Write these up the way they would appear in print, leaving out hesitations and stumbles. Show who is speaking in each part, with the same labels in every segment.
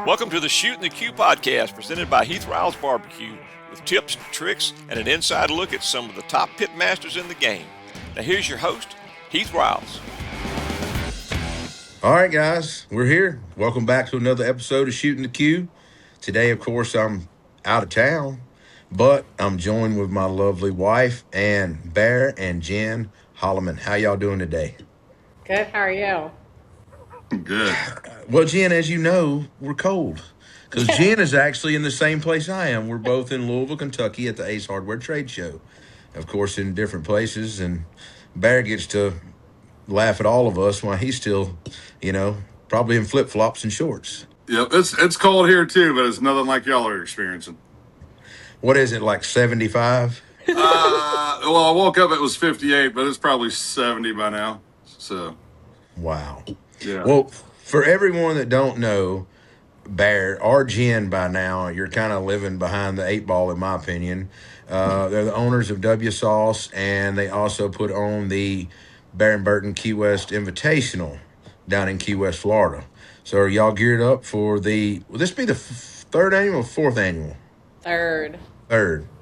Speaker 1: Welcome to the Shootin The Que podcast presented by Heath Riles Barbecue with tips, tricks, and an inside look at some of the top pit masters in the game. Now here's your host, Heath Riles.
Speaker 2: All right, guys, we're here. Welcome back to another episode of Shootin The Que. Today, of course, I'm out of town, but I'm joined with my lovely wife and Bear and Jenn Holeman. How y'all doing today?
Speaker 3: Good. How are you?
Speaker 4: Good.
Speaker 2: Well, Jenn, as you know, we're cold because Jenn is actually in the same place I am. We're both in Louisville, Kentucky at the Ace Hardware Trade Show. Of course, in different places, and Bear gets to laugh at all of us while he's still, probably in flip-flops and shorts.
Speaker 4: Yep, it's cold here too, but it's nothing like y'all are experiencing.
Speaker 2: What is it, like 75?
Speaker 4: Well, I woke up, it was 58, but it's probably 70 by now. So,
Speaker 2: Wow.
Speaker 4: yeah.
Speaker 2: Well, for everyone that don't know, Bear or Jenn by now, you're kind of living behind the eight ball, in my opinion. They're the owners of W Sauce, and they also put on the Bear and Burton Key West Invitational down in Key West, Florida. So are y'all geared up for will this be the third annual or fourth annual?
Speaker 3: Third.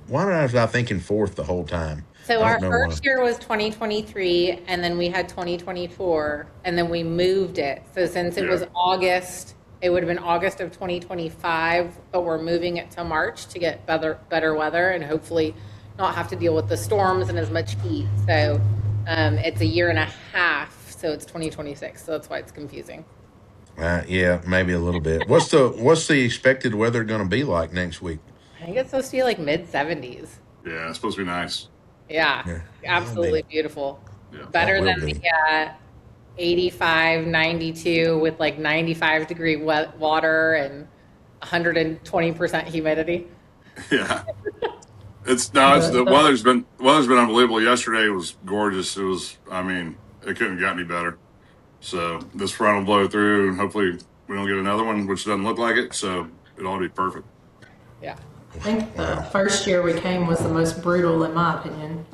Speaker 2: Why was I thinking fourth the whole time?
Speaker 3: So our first year was 2023, and then we had 2024, and then we moved it. So since it was August, it would have been August of 2025, but we're moving it to March to get better weather and hopefully not have to deal with the storms and as much heat. So it's a year and a half, so it's 2026. So that's why it's confusing.
Speaker 2: Yeah, maybe a little bit. What's the expected weather going to be like next week?
Speaker 3: I think it's supposed to be like mid-70s.
Speaker 4: Yeah, it's supposed to be nice.
Speaker 3: Yeah, absolutely beautiful.
Speaker 4: Yeah,
Speaker 3: Better than the 85, 92 with like 95 degree water and 120% humidity.
Speaker 4: Yeah. The weather's been unbelievable. Yesterday was gorgeous. It couldn't have got any better. So this front will blow through, and hopefully we don't get another one, which doesn't look like it. So it ought to be perfect.
Speaker 3: Yeah.
Speaker 5: I think the first year we came was the most brutal, in my opinion.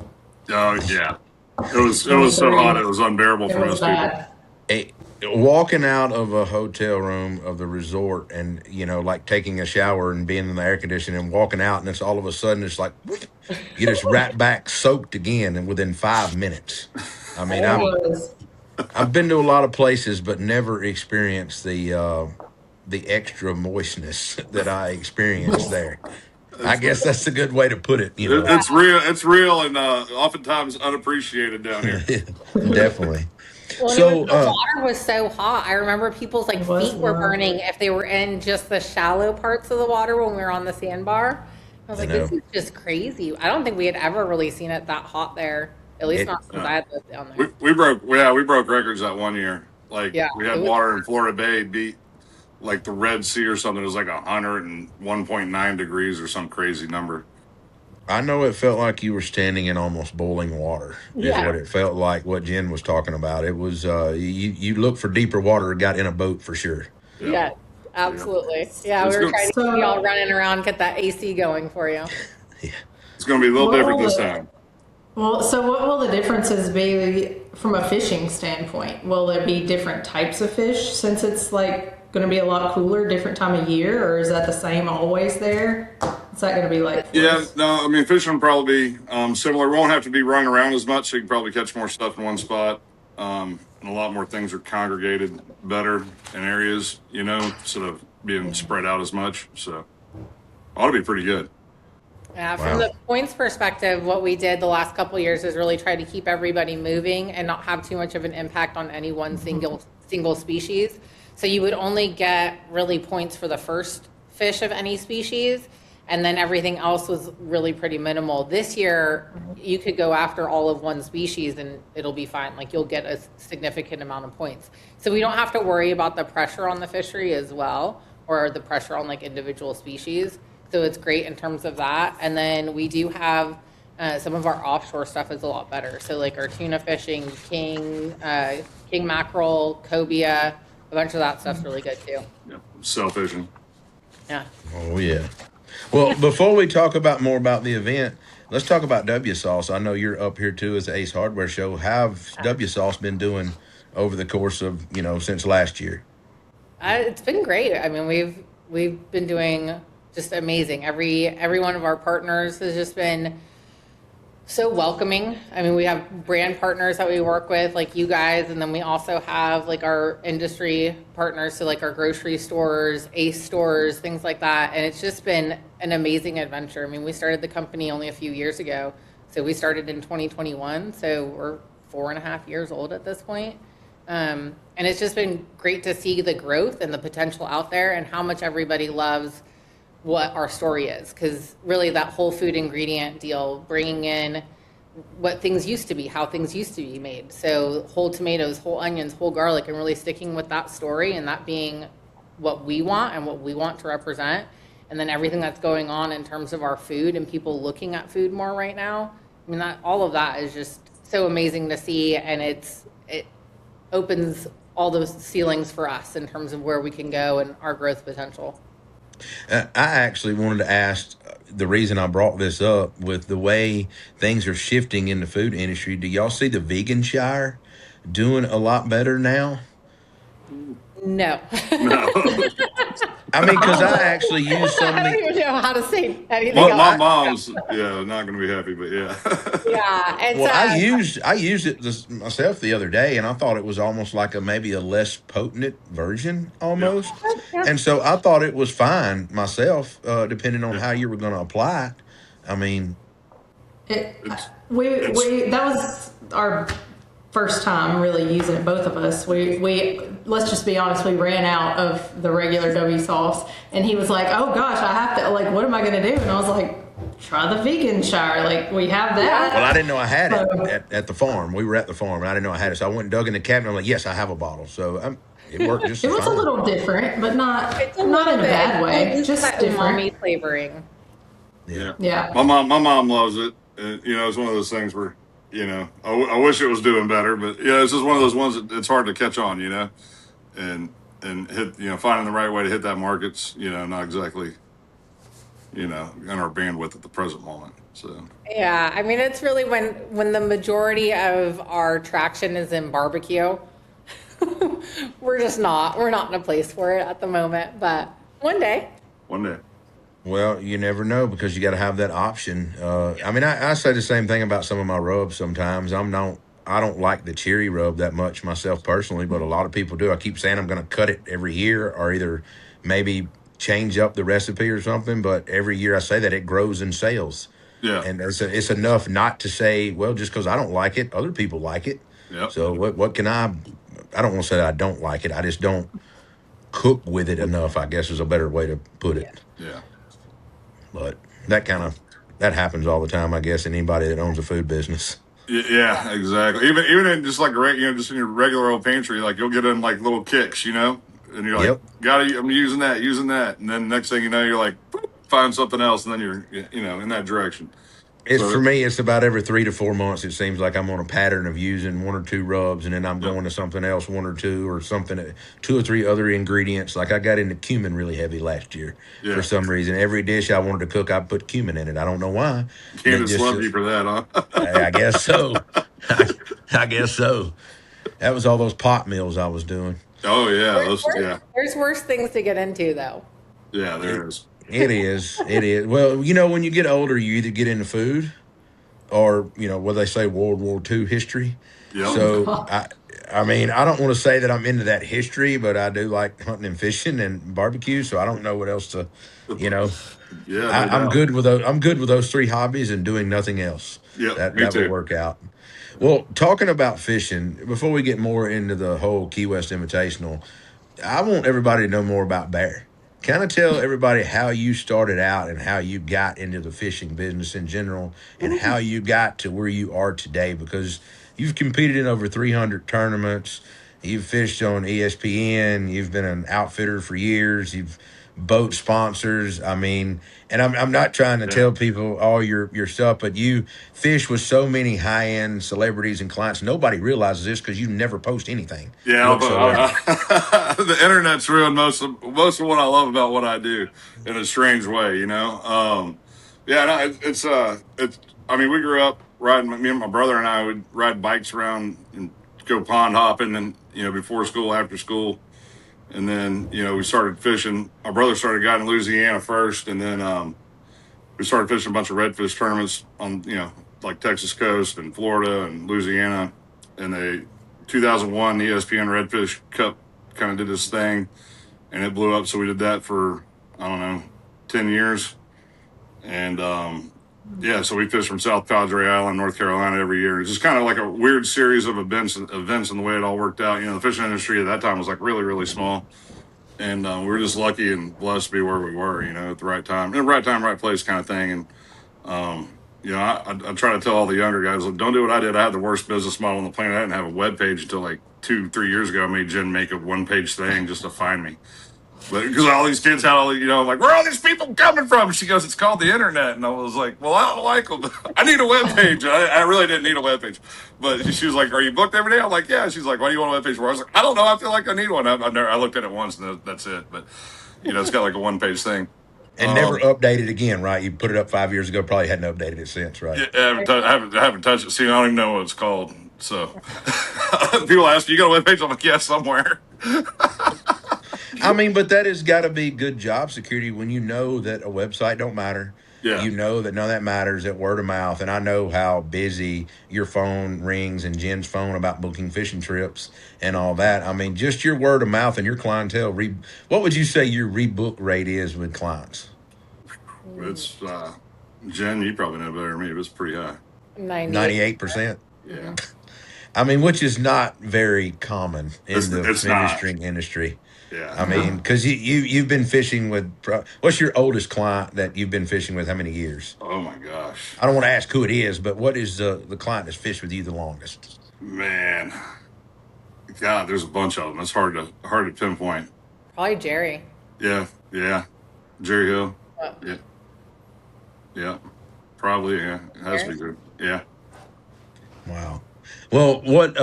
Speaker 4: Oh yeah, it was so hot it was unbearable for most people.
Speaker 2: Walking out of a hotel room of the resort and, like taking a shower and being in the air conditioning and walking out, and it's all of a sudden it's like, you just right back soaked again and within 5 minutes. I mean, I've been to a lot of places, but never experienced the extra moistness that I experienced there. I guess that's a good way to put it.
Speaker 4: It's real, and oftentimes unappreciated down here.
Speaker 2: Definitely.
Speaker 3: Well, the water was so hot. I remember people's feet were burning if they were in just the shallow parts of the water when we were on the sandbar. I was like, this is just crazy. I don't think we had ever really seen it that hot there. At least not since I had lived down there.
Speaker 4: We broke records that one year. We had water in Florida Bay beat like the Red Sea or something. It was like 101.9 degrees or some crazy number.
Speaker 2: I know it felt like you were standing in almost boiling water. Is what it felt like. What Jenn was talking about. It was you looked for deeper water. Got in a boat for sure.
Speaker 3: Yeah, absolutely. Yeah, we were trying to get y'all running around, get that AC going for you.
Speaker 2: Yeah,
Speaker 4: it's going to be a little different this time.
Speaker 5: Well, so what will the differences be from a fishing standpoint? Will there be different types of fish since it's going to be a lot cooler, different time of year, or is that the same always there? Is that going to be like?
Speaker 4: Yeah, no, fishing will probably be similar. We won't have to be running around as much, so you can probably catch more stuff in one spot. And a lot more things are congregated better in areas, instead of being spread out as much. So ought to be pretty good.
Speaker 3: Yeah, from the points perspective, what we did the last couple of years is really try to keep everybody moving and not have too much of an impact on any one single species. So you would only get really points for the first fish of any species, and then everything else was really pretty minimal. This year, you could go after all of one species and it'll be fine. You'll get a significant amount of points. So we don't have to worry about the pressure on the fishery as well, or the pressure on individual species. So it's great in terms of that. And then we do have some of our offshore stuff is a lot better. So our tuna fishing, king mackerel, cobia, a bunch of that stuff's really good too.
Speaker 4: Yeah, sail fishing.
Speaker 3: Yeah.
Speaker 2: Oh yeah. Well, before we talk more about the event, let's talk about W Sauce. I know you're up here too as the Ace Hardware Show. How have W Sauce been doing over the course of since last year?
Speaker 3: It's been great. We've we've been doing just amazing. Every one of our partners has just been so welcoming. I mean, we have brand partners that we work with, like you guys, and then we also have like our industry partners, so like our grocery stores, Ace stores, things like that. And it's just been an amazing adventure. I mean, we started the company only a few years ago. So we started in 2021, so we're 4.5 years old at this point. And it's just been great to see the growth and the potential out there and how much everybody loves what our story is, because really that whole food ingredient deal, bringing in what things used to be, how things used to be made. So whole tomatoes, whole onions, whole garlic, and really sticking with that story and that being what we want and what we want to represent. And then everything that's going on in terms of our food and people looking at food more right now. I mean, that all of that is just so amazing to see, and it opens all those ceilings for us in terms of where we can go and our growth potential.
Speaker 2: I actually wanted to ask the reason I brought this up with the way things are shifting in the food industry. Do y'all see the vegan shire doing a lot better now?
Speaker 3: No.
Speaker 4: No.
Speaker 2: I mean, because I actually use some
Speaker 3: I
Speaker 2: of
Speaker 3: don't
Speaker 2: the.
Speaker 3: even know how to say anything
Speaker 4: My
Speaker 3: else.
Speaker 4: mom's not going to be happy, but yeah.
Speaker 3: Yeah, it's
Speaker 2: Well, I used it myself the other day, and I thought it was almost like maybe a less potent version almost.
Speaker 3: yeah.
Speaker 2: And so I thought it was fine myself, depending on how you were going to apply it. I mean,
Speaker 5: That was our first time really using it, both of us. We let's just be honest, we ran out of the regular W sauce, and he was like, "Oh gosh, I have to, like, what am I going to do?" And I was like, "Try the vegan shire, like, we have that."
Speaker 2: well, I didn't know I had it at the farm. We were at the farm, and I didn't know I had it. So I went and dug in the cabinet. I'm like, yes, I have a bottle. So it worked just
Speaker 5: It was
Speaker 2: fine.
Speaker 5: a little different, but not in a
Speaker 3: little bit.
Speaker 5: bad way.
Speaker 3: It's
Speaker 5: Just
Speaker 3: that
Speaker 5: different.
Speaker 3: umami flavoring.
Speaker 2: Yeah.
Speaker 5: Yeah.
Speaker 4: My mom loves it. And, it's one of those things where, I wish it was doing better, but it's just one of those ones that it's hard to catch on, and hit, finding the right way to hit that market's, not exactly, in our bandwidth at the present moment. So.
Speaker 3: Yeah, I mean, it's really when the majority of our traction is in barbecue. We're not in a place for it at the moment, but one day.
Speaker 4: One day.
Speaker 2: Well, you never know because you got to have that option. I mean, I say the same thing about some of my rubs sometimes. I don't like the cherry rub that much myself personally, but a lot of people do. I keep saying I'm going to cut it every year or either maybe change up the recipe or something, but every year I say that it grows in sales.
Speaker 4: Yeah.
Speaker 2: And it's enough not to say, well, just because I don't like it, other people like it.
Speaker 4: Yep.
Speaker 2: So what can I don't want to say that I don't like it. I just don't cook with it enough, I guess is a better way to put it.
Speaker 4: Yeah.
Speaker 2: But that happens all the time, I guess, in anybody that owns a food business.
Speaker 4: Yeah, exactly. Even in just like just in your regular old pantry, like you'll get in like little kicks, and you're like,
Speaker 2: Yep.
Speaker 4: I'm using that, and then next thing you know, you're like, find something else, and then you're in that direction.
Speaker 2: For me, it's about every 3 to 4 months. It seems like I'm on a pattern of using 1 or 2 rubs, and then I'm going to something else, 1 or 2, or something, 2 or 3 other ingredients. Like I got into cumin really heavy last year for some reason. Every dish I wanted to cook, I put cumin in it. I don't know why.
Speaker 4: Candace loved you for that, huh?
Speaker 2: I guess so. I guess so. That was all those pot meals I was doing.
Speaker 4: Oh yeah,
Speaker 3: There's worse things to get into, though.
Speaker 4: Yeah, there is.
Speaker 2: It is. It is. Well, when you get older, you either get into food or, what they say, World War II history.
Speaker 4: Yep.
Speaker 2: So, I mean, I don't want to say that I'm into that history, but I do like hunting and fishing and barbecue. So I don't know what else to,
Speaker 4: Yeah,
Speaker 2: I'm good with those. I'm good with those 3 hobbies and doing nothing else.
Speaker 4: Yeah,
Speaker 2: that
Speaker 4: me too.
Speaker 2: will work out. Well, talking about fishing, before we get more into the whole Key West Invitational, I want everybody to know more about Bear. Kind of tell everybody how you started out and how you got into the fishing business in general and how you got to where you are today, because you've competed in over 300 tournaments. You've fished on ESPN. You've been an outfitter for years. You've boat sponsors. I mean, and I'm not trying to tell people all your stuff, but you fish with so many high-end celebrities and clients. Nobody realizes this because you never post anything.
Speaker 4: Yeah, the internet's ruined most of what I love about what I do in a strange way, it's I mean, we grew up riding. Me and my brother and I would ride bikes around and go pond hopping, and before school, after school. And then, we started fishing. My brother started guiding in Louisiana first, and then we started fishing a bunch of redfish tournaments on, like Texas coast and Florida and Louisiana. And 2001, the ESPN Redfish Cup kind of did this thing, and it blew up. So we did that for, I don't know, 10 years. And so we fished from South Padre Island, North Carolina every year. It's just kind of like a weird series of events and the way it all worked out. The fishing industry at that time was like really, really small. And we were just lucky and blessed to be where we were, at the right time. In the right time, right place kind of thing. And, I try to tell all the younger guys, like, don't do what I did. I had the worst business model on the planet. I didn't have a web page until like 2-3 years ago. I made Jenn make a one-page thing just to find me. But because all these kids had all, like, where are all these people coming from? She goes, it's called the internet. And I was like, well, I don't like them. I need a webpage. I really didn't need a webpage. But she was like, are you booked every day? I'm like, yeah. She's like, why do you want a webpage for? I was like, I don't know. I feel like I need one. I looked at it once and that's it. But, it's got like a one-page thing.
Speaker 2: And never updated again, right? You put it up 5 years ago, probably hadn't updated it since, right?
Speaker 4: Yeah, I haven't touched it. See, I don't even know what it's called. So people ask, you got a webpage? I'm like, yeah, somewhere.
Speaker 2: I mean, but that has got to be good job security when you know that a website don't matter.
Speaker 4: Yeah.
Speaker 2: You know that none of that matters at word of mouth. And I know how busy your phone rings and Jenn's phone about booking fishing trips and all that. I mean, just your word of mouth and your clientele. What would you say your rebook rate is with clients?
Speaker 4: It's, Jenn, you probably know better than me, but it's pretty high.
Speaker 2: 98%.
Speaker 4: Yeah.
Speaker 2: I mean, which is not very common in the fishing industry.
Speaker 4: Yeah.
Speaker 2: I mean, because you've been fishing with, what's your oldest client that you've been fishing with? How many years?
Speaker 4: Oh my gosh.
Speaker 2: I don't want to ask who it is, but what is the client that's fished with you the longest?
Speaker 4: Man, God, there's a bunch of them. It's hard to pinpoint.
Speaker 3: Probably Jerry.
Speaker 4: Yeah. Jerry Hill. Yeah. Probably. Yeah. It has to be good. Yeah.
Speaker 2: Wow. Well, what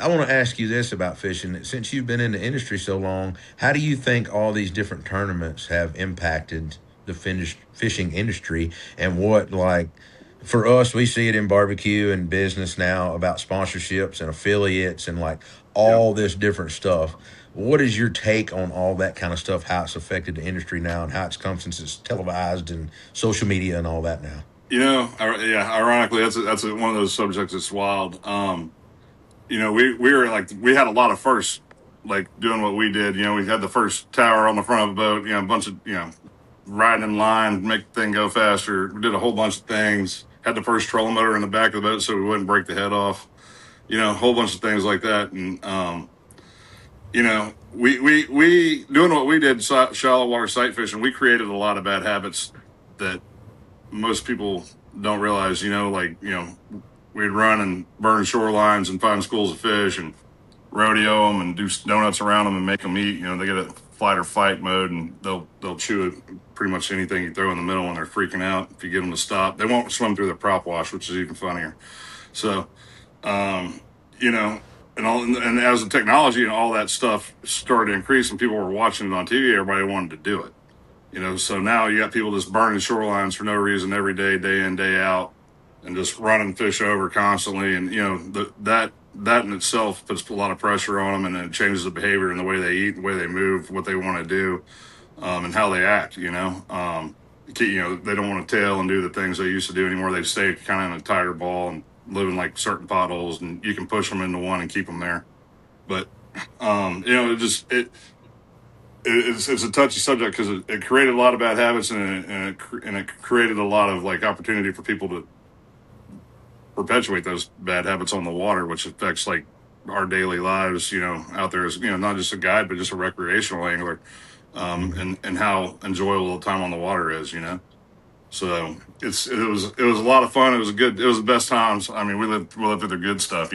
Speaker 2: I want to ask you this about fishing. Since you've been in the industry so long, how do you think all these different tournaments have impacted the fishing industry? And what, like, for us, we see it in barbecue and business now about sponsorships and affiliates and like all this different stuff. What is your take on all that kind of stuff, how it's affected the industry now and how it's come since it's televised and social media and all that now?
Speaker 4: Ironically, that's one of those subjects that's wild. We were like, we had a lot of firsts, like doing what we did. We had the first tower on the front of a boat, a bunch of, riding in line, make the thing go faster. We did a whole bunch of things. Had the first trolling motor in the back of the boat so we wouldn't break the head off. A whole bunch of things like that. And, we doing what we did, shallow water sight fishing, we created a lot of bad habits that most people don't realize, we'd run and burn shorelines and find schools of fish and rodeo them and do donuts around them and make them eat. They get a flight or fight mode and they'll chew it, pretty much anything you throw in the middle when they're freaking out. If you get them to stop, they won't swim through the prop wash, which is even funnier. So, and as the technology and all that stuff started to increase and people were watching it on TV, everybody wanted to do it. So now you got people just burning shorelines for no reason every day, day in, day out, and just running fish over constantly. And, that in itself puts a lot of pressure on them, and it changes the behavior and the way they eat, the way they move, what they want to do, and how they act, they don't want to tail and do the things they used to do anymore. They stay kind of in a tighter ball and live in like certain potholes, and you can push them into one and keep them there. But, it's a touchy subject because it created a lot of bad habits and it created a lot of like opportunity for people to perpetuate those bad habits on the water, which affects like our daily lives, out there as, not just a guide, but just a recreational angler, and how enjoyable the time on the water is, So it was a lot of fun. It was the best times. I mean, we lived through the good stuff,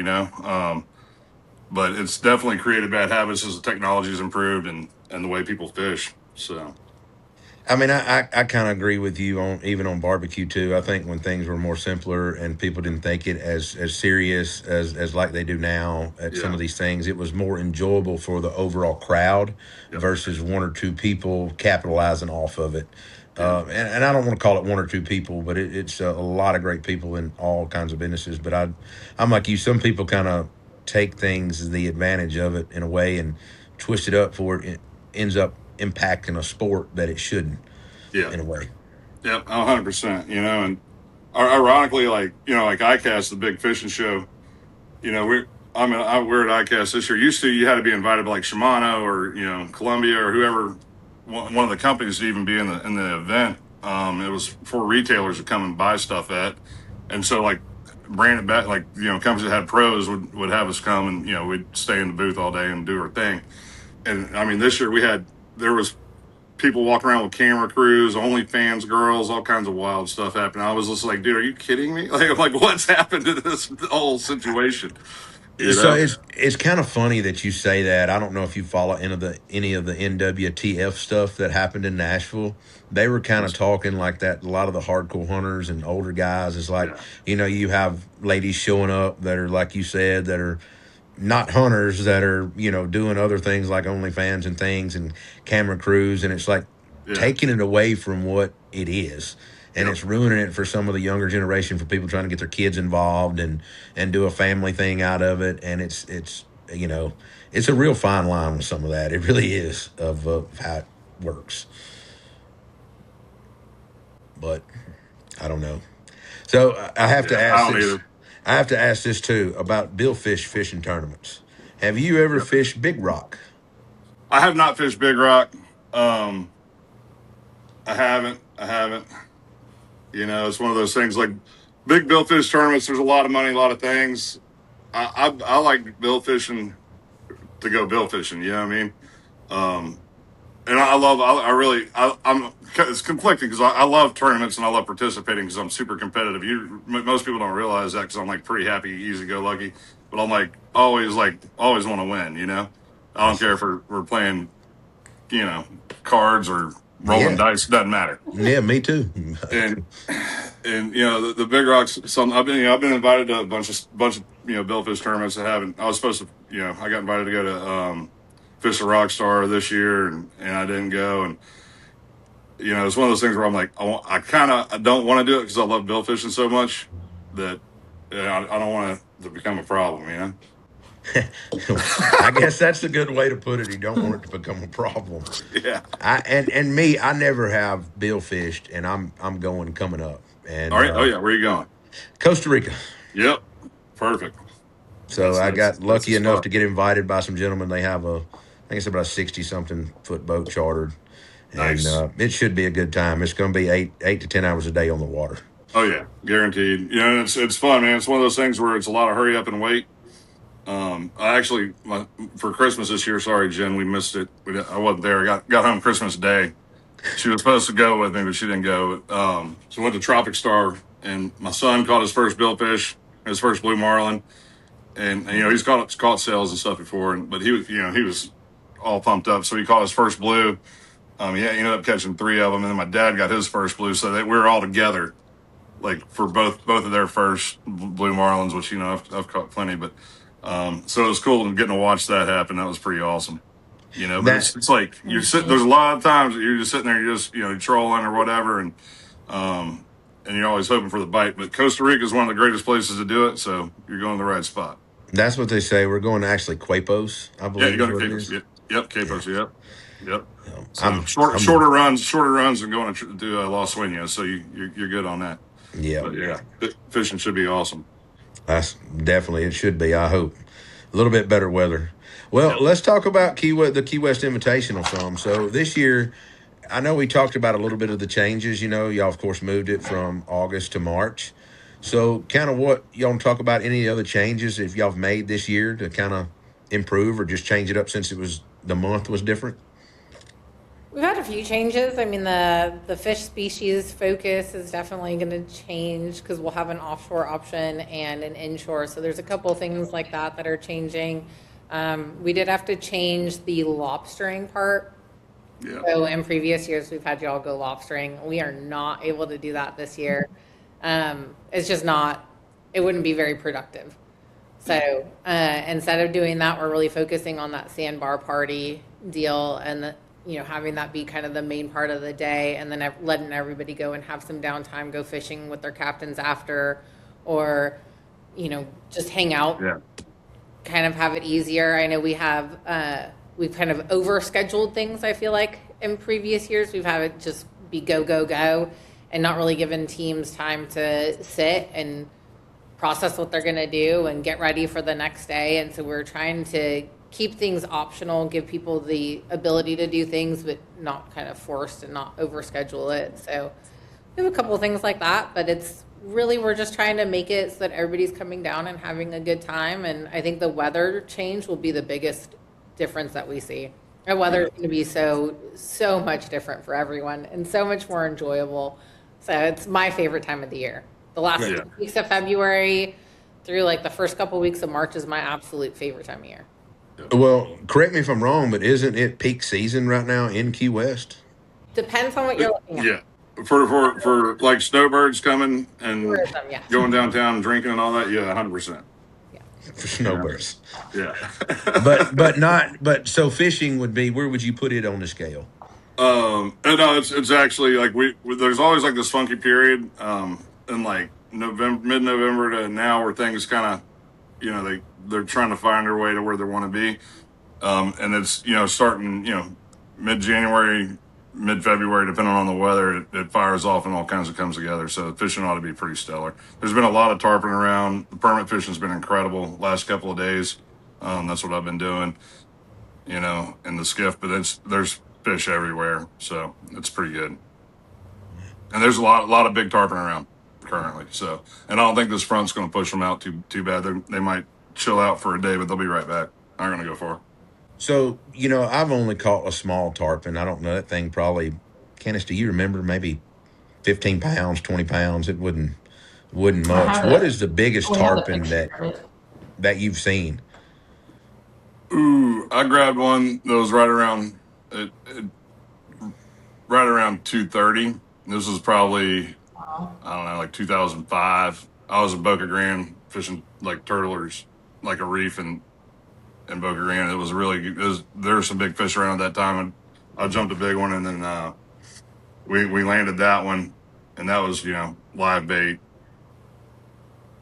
Speaker 4: but it's definitely created bad habits as the technology has improved and the way people fish. So,
Speaker 2: I mean, I kind of agree with you even on barbecue too. I think when things were more simpler and people didn't take it as serious as like they do now at some of these things, it was more enjoyable for the overall crowd versus one or two people capitalizing off of it. And I don't want to call it one or two people, but it's a lot of great people in all kinds of businesses. But I'm like you, some people kind of take things, the advantage of it in a way, and twisted up for it ends up impacting a sport that it shouldn't
Speaker 4: Yeah.
Speaker 2: in a way.
Speaker 4: Yep. 100%. And ironically, like, like ICAST, the big fishing show, we're at ICAST this year. Used to, you had to be invited by like Shimano or, Columbia or whoever, one of the companies to even be in the event. It was for retailers to come and buy stuff at. And so like, branded back, like, companies that had pros would have us come and, we'd stay in the booth all day and do our thing. And I mean, this year there was people walking around with camera crews, OnlyFans girls, all kinds of wild stuff happening. I was just like, dude, are you kidding me? Like, I'm like, what's happened to this whole situation?
Speaker 2: So it's kind of funny that you say that. I don't know if you follow any of the NWTF stuff that happened in Nashville. They were kind of talking like that. A lot of the hardcore hunters and older guys is like, you have ladies showing up that are, like you said, that are not hunters, that are, doing other things like OnlyFans and things and camera crews. And it's like taking it away from what it is. And it's ruining it for some of the younger generation, for people trying to get their kids involved and do a family thing out of it. And it's it's a real fine line with some of that. It really is, of how it works. But I don't know. So I have to ask this. I have to ask this too about billfish fishing tournaments. Have you ever fished Big Rock?
Speaker 4: I have not fished Big Rock. I haven't. It's one of those things like big billfish tournaments. There's a lot of money, a lot of things. I like bill fishing to go bill fishing. You know what I mean? And I'm it's conflicting because I love tournaments and I love participating because I'm super competitive. Most people don't realize that because I'm like pretty happy, easy go lucky, but I'm always want to win. I don't care if we're playing, cards or rolling dice. Doesn't matter.
Speaker 2: Yeah, me too.
Speaker 4: and the Big Rocks. I've been invited to a bunch of billfish tournaments. I was supposed to. I got invited to go to Fish the Rockstar this year, and I didn't go. And it's one of those things where I'm like, I don't want to do it because I love bill fishing so much that I don't want it to become a problem.
Speaker 2: I guess that's a good way to put it. You don't want it to become a problem.
Speaker 4: Yeah.
Speaker 2: I never have bill fished, and I'm going coming up. And
Speaker 4: all right. Where are you going?
Speaker 2: Costa Rica.
Speaker 4: Yep. Perfect.
Speaker 2: So I got lucky enough to get invited by some gentlemen. They have I think it's about a 60-something foot boat chartered.
Speaker 4: Nice.
Speaker 2: And it should be a good time. It's going to be 8 to 10 hours a day on the water.
Speaker 4: Oh yeah, guaranteed. It's fun, man. It's one of those things where it's a lot of hurry up and wait. For Christmas this year, sorry, Jen, we missed it. I wasn't there. I got home Christmas Day. She was supposed to go with me, but she didn't go. So we went to Tropic Star, and my son caught his first billfish, his first blue marlin. And he's caught sails and stuff before, but he was all pumped up. So he caught his first blue. He ended up catching 3 of them, and then my dad got his first blue. So we were all together, like for both of their first blue marlins, which I've caught plenty. But so it was cool getting to watch that happen. That was pretty awesome. But it's like you're sitting. There's a lot of times that you're just sitting there, you're just trolling or whatever, and you're always hoping for the bite. But Costa Rica is one of the greatest places to do it, so you're going to the right spot.
Speaker 2: That's what they say. We're going to actually Quapos, I believe.
Speaker 4: Yeah, you go to Quapos. Yep, Quapos. Yep. So shorter runs than going to Las Sueños. So you're good on that.
Speaker 2: Yeah.
Speaker 4: But yeah, fishing should be awesome.
Speaker 2: That's definitely, it should be. I hope a little bit better weather. Well, let's talk about the Key West Invitational some. So this year, I know we talked about a little bit of the changes. Y'all of course moved it from August to March. So kind of what y'all want to talk about, any other changes if y'all have made this year to kind of improve or just change it up since the month was different?
Speaker 3: We've had a few changes. I mean, the fish species focus is definitely going to change because we'll have an offshore option and an inshore. So there's a couple of things like that are changing. We did have to change the lobstering part.
Speaker 4: Yeah.
Speaker 3: So in previous years, we've had y'all go lobstering. We are not able to do that this year. It's just not, it wouldn't be very productive. So instead of doing that, we're really focusing on that sandbar party deal and having that be kind of the main part of the day, and then letting everybody go and have some downtime, go fishing with their captains after, or just hang out.
Speaker 4: Yeah.
Speaker 3: Kind of have it easier. I know we have we've kind of overscheduled things, I feel like, in previous years. We've had it just be go, go, go, and not really given teams time to sit and process what they're going to do and get ready for the next day. And so we're trying to keep things optional, give people the ability to do things, but not kind of forced and not overschedule it. So we have a couple of things like that, but it's really, we're just trying to make it so that everybody's coming down and having a good time. And I think the weather change will be the biggest difference that we see. The weather is going to be so much different for everyone and so much more enjoyable. So it's my favorite time of the year. The last weeks of February through like the first couple weeks of March is my absolute favorite time of year.
Speaker 2: Well, correct me if I'm wrong, but isn't it peak season right now in Key West?
Speaker 3: Depends on what you're looking at.
Speaker 4: Yeah. For like snowbirds coming and
Speaker 3: Tourism, yeah.
Speaker 4: going downtown and drinking and all that, 100%.
Speaker 2: For snowbirds.
Speaker 4: Yeah.
Speaker 2: But so fishing would be, where would you put it on the scale?
Speaker 4: No, it's actually like there's always like this funky period, in like mid-November to now where things kind of, they're trying to find their way to where they want to be. And it's, starting, mid-January, mid-February, depending on the weather, it fires off and all kinds of comes together. So fishing ought to be pretty stellar. There's been a lot of tarpon around. The permit fishing's been incredible last couple of days. That's what I've been doing, in the skiff, but there's fish everywhere. So it's pretty good. And there's a lot of big tarpon around currently. So, and I don't think this front's going to push them out too bad. They might chill out for a day, but they'll be right back. Not going to go far.
Speaker 2: So, I've only caught a small tarpon. I don't know, that thing probably, Candace, do you remember, maybe 15 pounds, 20 pounds? It wouldn't much. What is the biggest tarpon that you've seen?
Speaker 4: Ooh, I grabbed one that was right around 230. This was probably, I don't know, like 2005. I was in Boca Grande fishing like turtlers, like a reef in Boca Grande. It was really good. There were some big fish around at that time, and I jumped a big one, and then we landed that one, and that was live bait.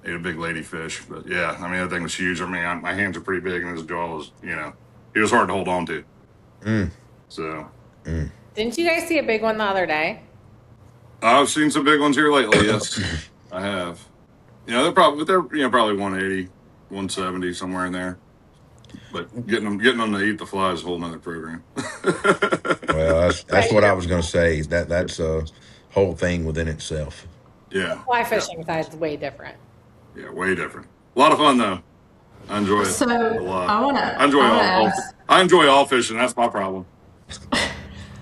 Speaker 4: Ate a big ladyfish, but yeah, I mean that thing was huge. I mean my hands are pretty big, and his jaw was he was hard to hold on to. So
Speaker 3: Didn't you guys see a big one the other day?
Speaker 4: I've seen some big ones here lately. Yes, I have. They're probably 180, 170 somewhere in there. But getting them to eat the fly is a whole nother program.
Speaker 2: Well, that's what I was going to say. That's a whole thing within itself.
Speaker 4: Yeah.
Speaker 3: Fly fishing side's way different.
Speaker 4: Yeah, way different. A lot of fun though. I enjoy it a lot. I enjoy all fishing. That's my problem.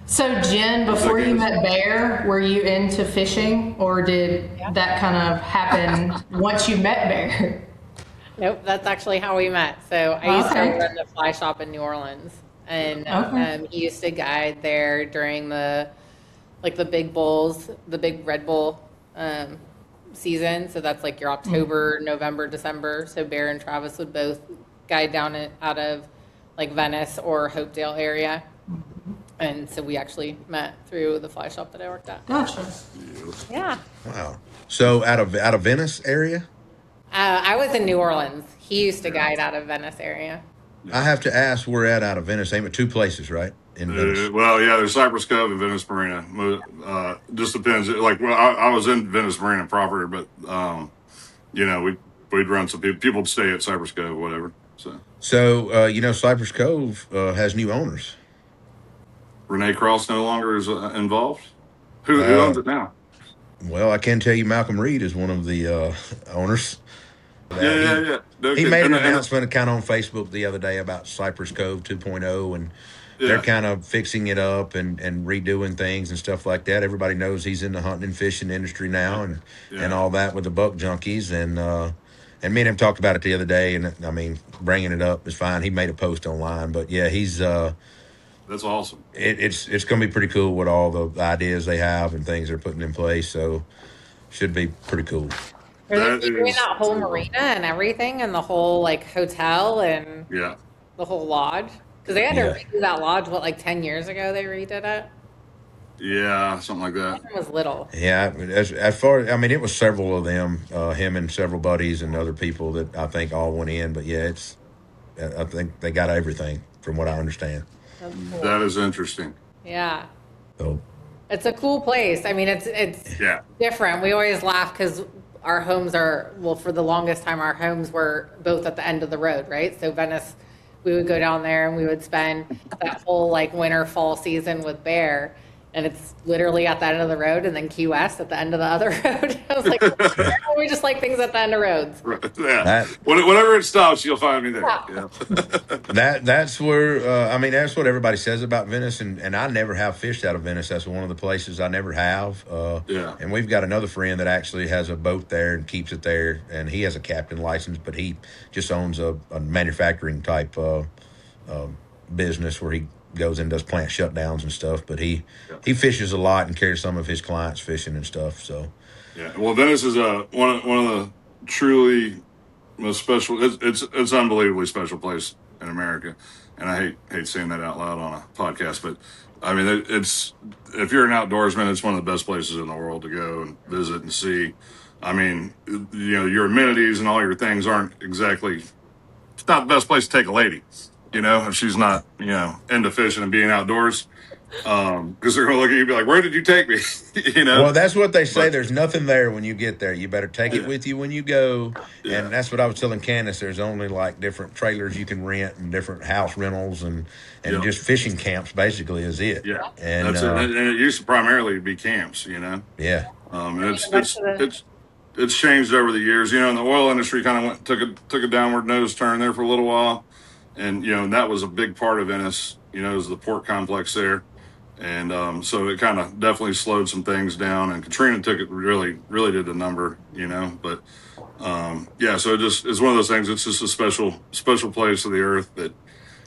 Speaker 5: So Jenn, before you met Bear, were you into fishing, or did that kind of happen once you met Bear?
Speaker 3: Nope, that's actually how we met. So I used to run the fly shop in New Orleans, and he used to guide there during the big bulls, the big Red Bull season. So that's like your October, November, December. So Bear and Travis would both guide down out of like Venice or Hopedale area. And so we actually met through the fly shop that I worked at.
Speaker 5: Gotcha.
Speaker 3: Yeah.
Speaker 2: Wow. So out of Venice area?
Speaker 3: I was in New Orleans. He used to guide out of Venice area.
Speaker 2: I have to ask, we're out of Venice. Ain't but two places, right? In Venice.
Speaker 4: Well, yeah, there's Cypress Cove and Venice Marina. Just depends. I was in Venice Marina proper, but we'd run some people would stay at Cypress Cove, whatever.
Speaker 2: So Cypress Cove has new owners.
Speaker 4: Renee Cross no longer is involved. Who owns it now?
Speaker 2: Well, I can tell you Malcolm Reed is one of the owners.
Speaker 4: Yeah.
Speaker 2: He made an announcement kind of on Facebook the other day about Cypress Cove 2.0, and they're kind of fixing it up and redoing things and stuff like that. Everybody knows he's in the hunting and fishing industry now and all that with the buck junkies. And me and him talked about it the other day, and I mean, bringing it up is fine. He made a post online, but yeah, he's
Speaker 4: that's awesome.
Speaker 2: It's going to be pretty cool with all the ideas they have and things they're putting in place. So should be pretty cool.
Speaker 3: Are they doing that whole marina and everything, and the whole like hotel and the whole lodge? Because they had to redo that lodge. 10 years ago they redid it?
Speaker 4: Yeah, something like that.
Speaker 3: It was little.
Speaker 2: Yeah, as far as, I mean, it was several of them, him and several buddies and other people that I think all went in. But yeah, I think they got everything. from what I understand.
Speaker 3: That's cool.
Speaker 4: That is interesting.
Speaker 3: Yeah.
Speaker 2: So
Speaker 3: It's a cool place. I mean, it's
Speaker 4: Yeah.
Speaker 3: different. We always laugh because our homes are, well, for the longest time, our homes were both at the end of the road, right? So Venice, we would go down there and we would spend that whole like winter, fall season with Bear. And it's literally at the end of the road, and then Key West at the end of the other road. I was like, we just like things at the end of roads.
Speaker 4: Right. Yeah. Whenever it stops, you'll find me there.
Speaker 3: Yeah.
Speaker 4: Yeah.
Speaker 2: that's where I mean, that's what everybody says about Venice, and I never have fished out of Venice. That's one of the places I never have.
Speaker 4: Yeah.
Speaker 2: And we've got another friend that actually has a boat there and keeps it there, and he has a captain license, but he just owns a manufacturing type business where he goes and does plant shutdowns and stuff. But he fishes a lot and carries some of his clients fishing and stuff. So
Speaker 4: Yeah. Well, Venice is one of the truly most special. It's unbelievably special place in America, and I hate saying that out loud on a podcast, but I mean it's if you're an outdoorsman, it's one of the best places in the world to go and visit and see. I mean, your amenities and all your things aren't exactly. It's not the best place to take a lady, if she's not into fishing and being outdoors. Because they're gonna look at you and be like, "Where did you take me?"
Speaker 2: Well, that's what they say. There's nothing there when you get there. You better take it with you when you go.
Speaker 4: Yeah.
Speaker 2: And that's what I was telling Candace. There's only like different trailers you can rent and different house rentals and just fishing camps basically is it.
Speaker 4: Yeah,
Speaker 2: and
Speaker 4: that's it. And it used to primarily be camps.
Speaker 2: Yeah.
Speaker 4: And it's changed over the years. And the oil industry kind of took a downward nose turn there for a little while, and that was a big part of Venice. Is the port complex there. And so it kind of definitely slowed some things down, and Katrina took it really did a number, but so it's one of those things. It's just a special place of the earth that,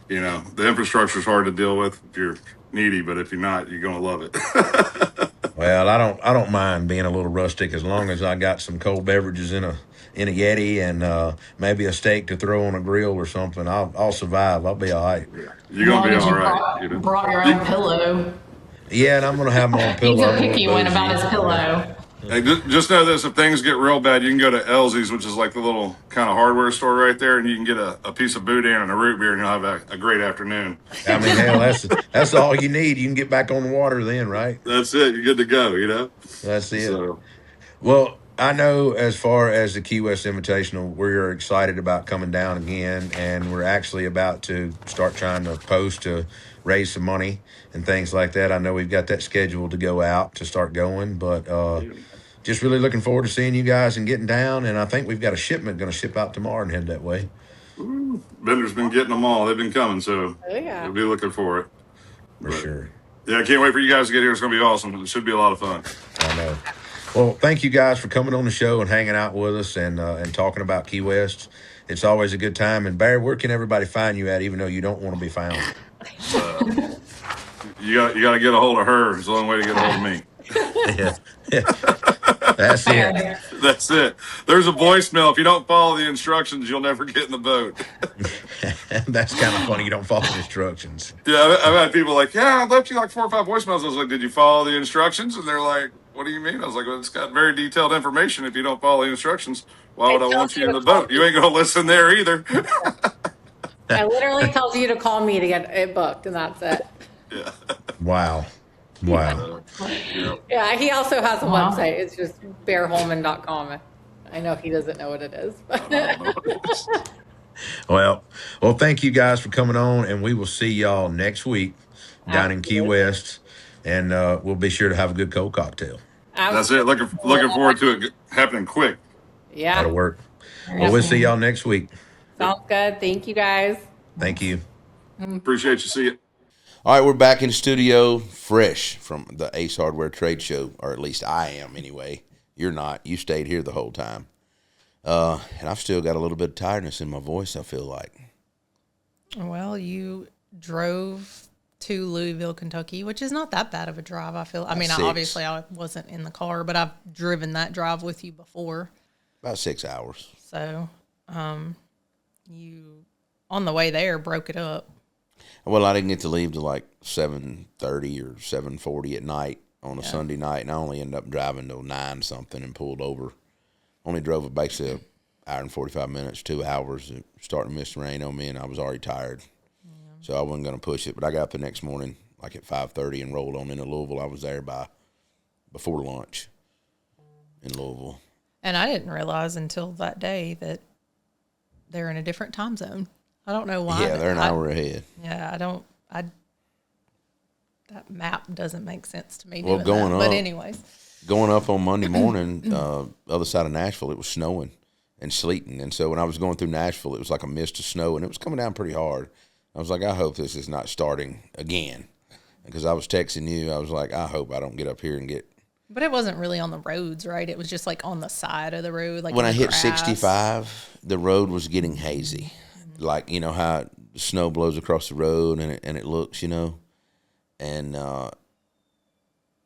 Speaker 4: the infrastructure is hard to deal with if you're needy, but if you're not, you're going to love it.
Speaker 2: Well, I don't mind being a little rustic as long as I got some cold beverages in a Yeti and maybe a steak to throw on a grill or something. I'll survive. I'll be all right.
Speaker 4: You're going to be all right.
Speaker 5: Brought your own pillow.
Speaker 2: Yeah, and I'm going to have my own pillow.
Speaker 5: He's a picky one about his pillow.
Speaker 4: Hey, just know this: if things get real bad, you can go to Elsie's, which is like the little kind of hardware store right there, and you can get a piece of boudin and a root beer, and you'll have a great afternoon.
Speaker 2: I mean, hell, that's all you need. You can get back on the water then, right?
Speaker 4: That's it. You're good to go.
Speaker 2: That's it.
Speaker 4: So.
Speaker 2: Well, I know as far as the Key West Invitational, we're excited about coming down again, and we're actually about to start trying to post to raise some money and things like that. I know we've got that scheduled to go out to start going, but just really looking forward to seeing you guys and getting down. And I think we've got a shipment going to ship out tomorrow and head that way.
Speaker 4: Ooh, vendors been getting them all. They've been coming, so we'll be looking for it.
Speaker 2: For sure.
Speaker 4: Yeah, I can't wait for you guys to get here. It's going to be awesome. It should be a lot of fun.
Speaker 2: I know. Well, thank you guys for coming on the show and hanging out with us and talking about Key West. It's always a good time. And Bear, where can everybody find you at, even though you don't want to be found?
Speaker 4: You got to get a hold of her. It's the only way to get a hold of me.
Speaker 2: Yeah. That's it.
Speaker 4: That's it. There's a voicemail. If you don't follow the instructions, you'll never get in the boat.
Speaker 2: That's kind of funny. You don't follow the instructions.
Speaker 4: Yeah, I've had people like, I left you like 4 or 5 voicemails. I was like, did you follow the instructions? And they're like, what do you mean? I was like, well, it's got very detailed information. If you don't follow the instructions, why would I want you in the boat? You ain't going to listen there either.
Speaker 3: I literally tells you to call me to get it booked, and that's it.
Speaker 4: Yeah.
Speaker 2: Wow.
Speaker 3: Yeah, he also has a website. It's just bearholman.com. I know he doesn't know what it is. But
Speaker 2: Well, thank you guys for coming on, and we will see y'all next week down in Key West, and we'll be sure to have a good cold cocktail.
Speaker 4: That's it. Looking forward to it happening quick.
Speaker 3: Yeah.
Speaker 2: That'll work. Well, we'll see y'all next week.
Speaker 3: Sounds good. Thank you, guys.
Speaker 2: Thank you.
Speaker 4: Appreciate you. See you.
Speaker 6: All right, we're back in studio fresh from the Ace Hardware Trade Show, or at least I am anyway. You're not. You stayed here the whole time. And I've still got a little bit of tiredness in my voice, I feel like.
Speaker 5: Well, you drove to Louisville, Kentucky, which is not that bad of a drive, I feel. I mean, obviously I wasn't in the car, but I've driven that drive with you before.
Speaker 6: About 6 hours.
Speaker 5: So, you, on the way there, broke it up.
Speaker 6: Well, I didn't get to leave till like 7:30 or 7:40 at night on a Sunday night, and I only ended up driving till 9 something and pulled over. Only drove basically an hour and 45 minutes, 2 hours. It started to miss rain on me, and I was already tired. Yeah. So I wasn't going to push it. But I got up the next morning, like at 5:30, and rolled on into Louisville. I was there before lunch in Louisville.
Speaker 5: And I didn't realize until that day that they're in a different time zone. I don't know why.
Speaker 6: Yeah, they're an hour ahead.
Speaker 5: Yeah, that map doesn't make sense to me.
Speaker 6: Well,
Speaker 5: going up, but anyways.
Speaker 6: Going up on Monday morning, other side of Nashville, it was snowing and sleeting. And so when I was going through Nashville, it was like a mist of snow, and it was coming down pretty hard. I was like, I hope this is not starting again. Because I was texting you, I was like, I hope I don't get up here and get.
Speaker 5: But it wasn't really on the roads, right? It was just like on the side of the road. Like
Speaker 6: when I hit 65, the road was getting hazy. Like, you know how the snow blows across the road and it looks, you know. And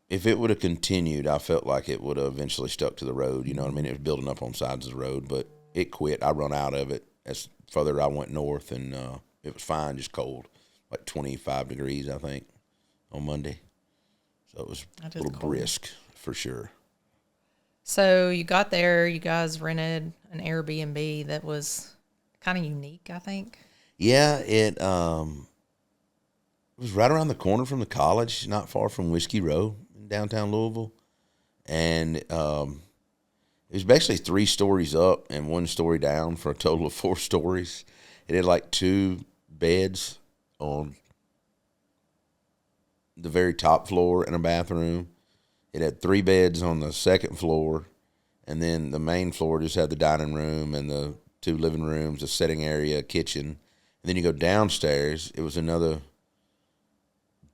Speaker 6: if it would have continued, I felt like it would have eventually stuck to the road. You know what I mean? It was building up on sides of the road, but it quit. I run out of it as further I went north, and it was fine, just cold, like 25 degrees, I think, on Monday. So it was a little brisk for sure.
Speaker 5: So you got there, you guys rented an Airbnb that was kind of unique, I think.
Speaker 6: Yeah, it was right around the corner from the college, not far from Whiskey Row in downtown Louisville. And it was basically 3 stories up and 1 story down for a total of 4 stories. It had like 2 beds on the very top floor and a bathroom. It had 3 beds on the second floor, and then the main floor just had the dining room and the 2 living rooms, a setting area, a kitchen. And then you go downstairs, it was another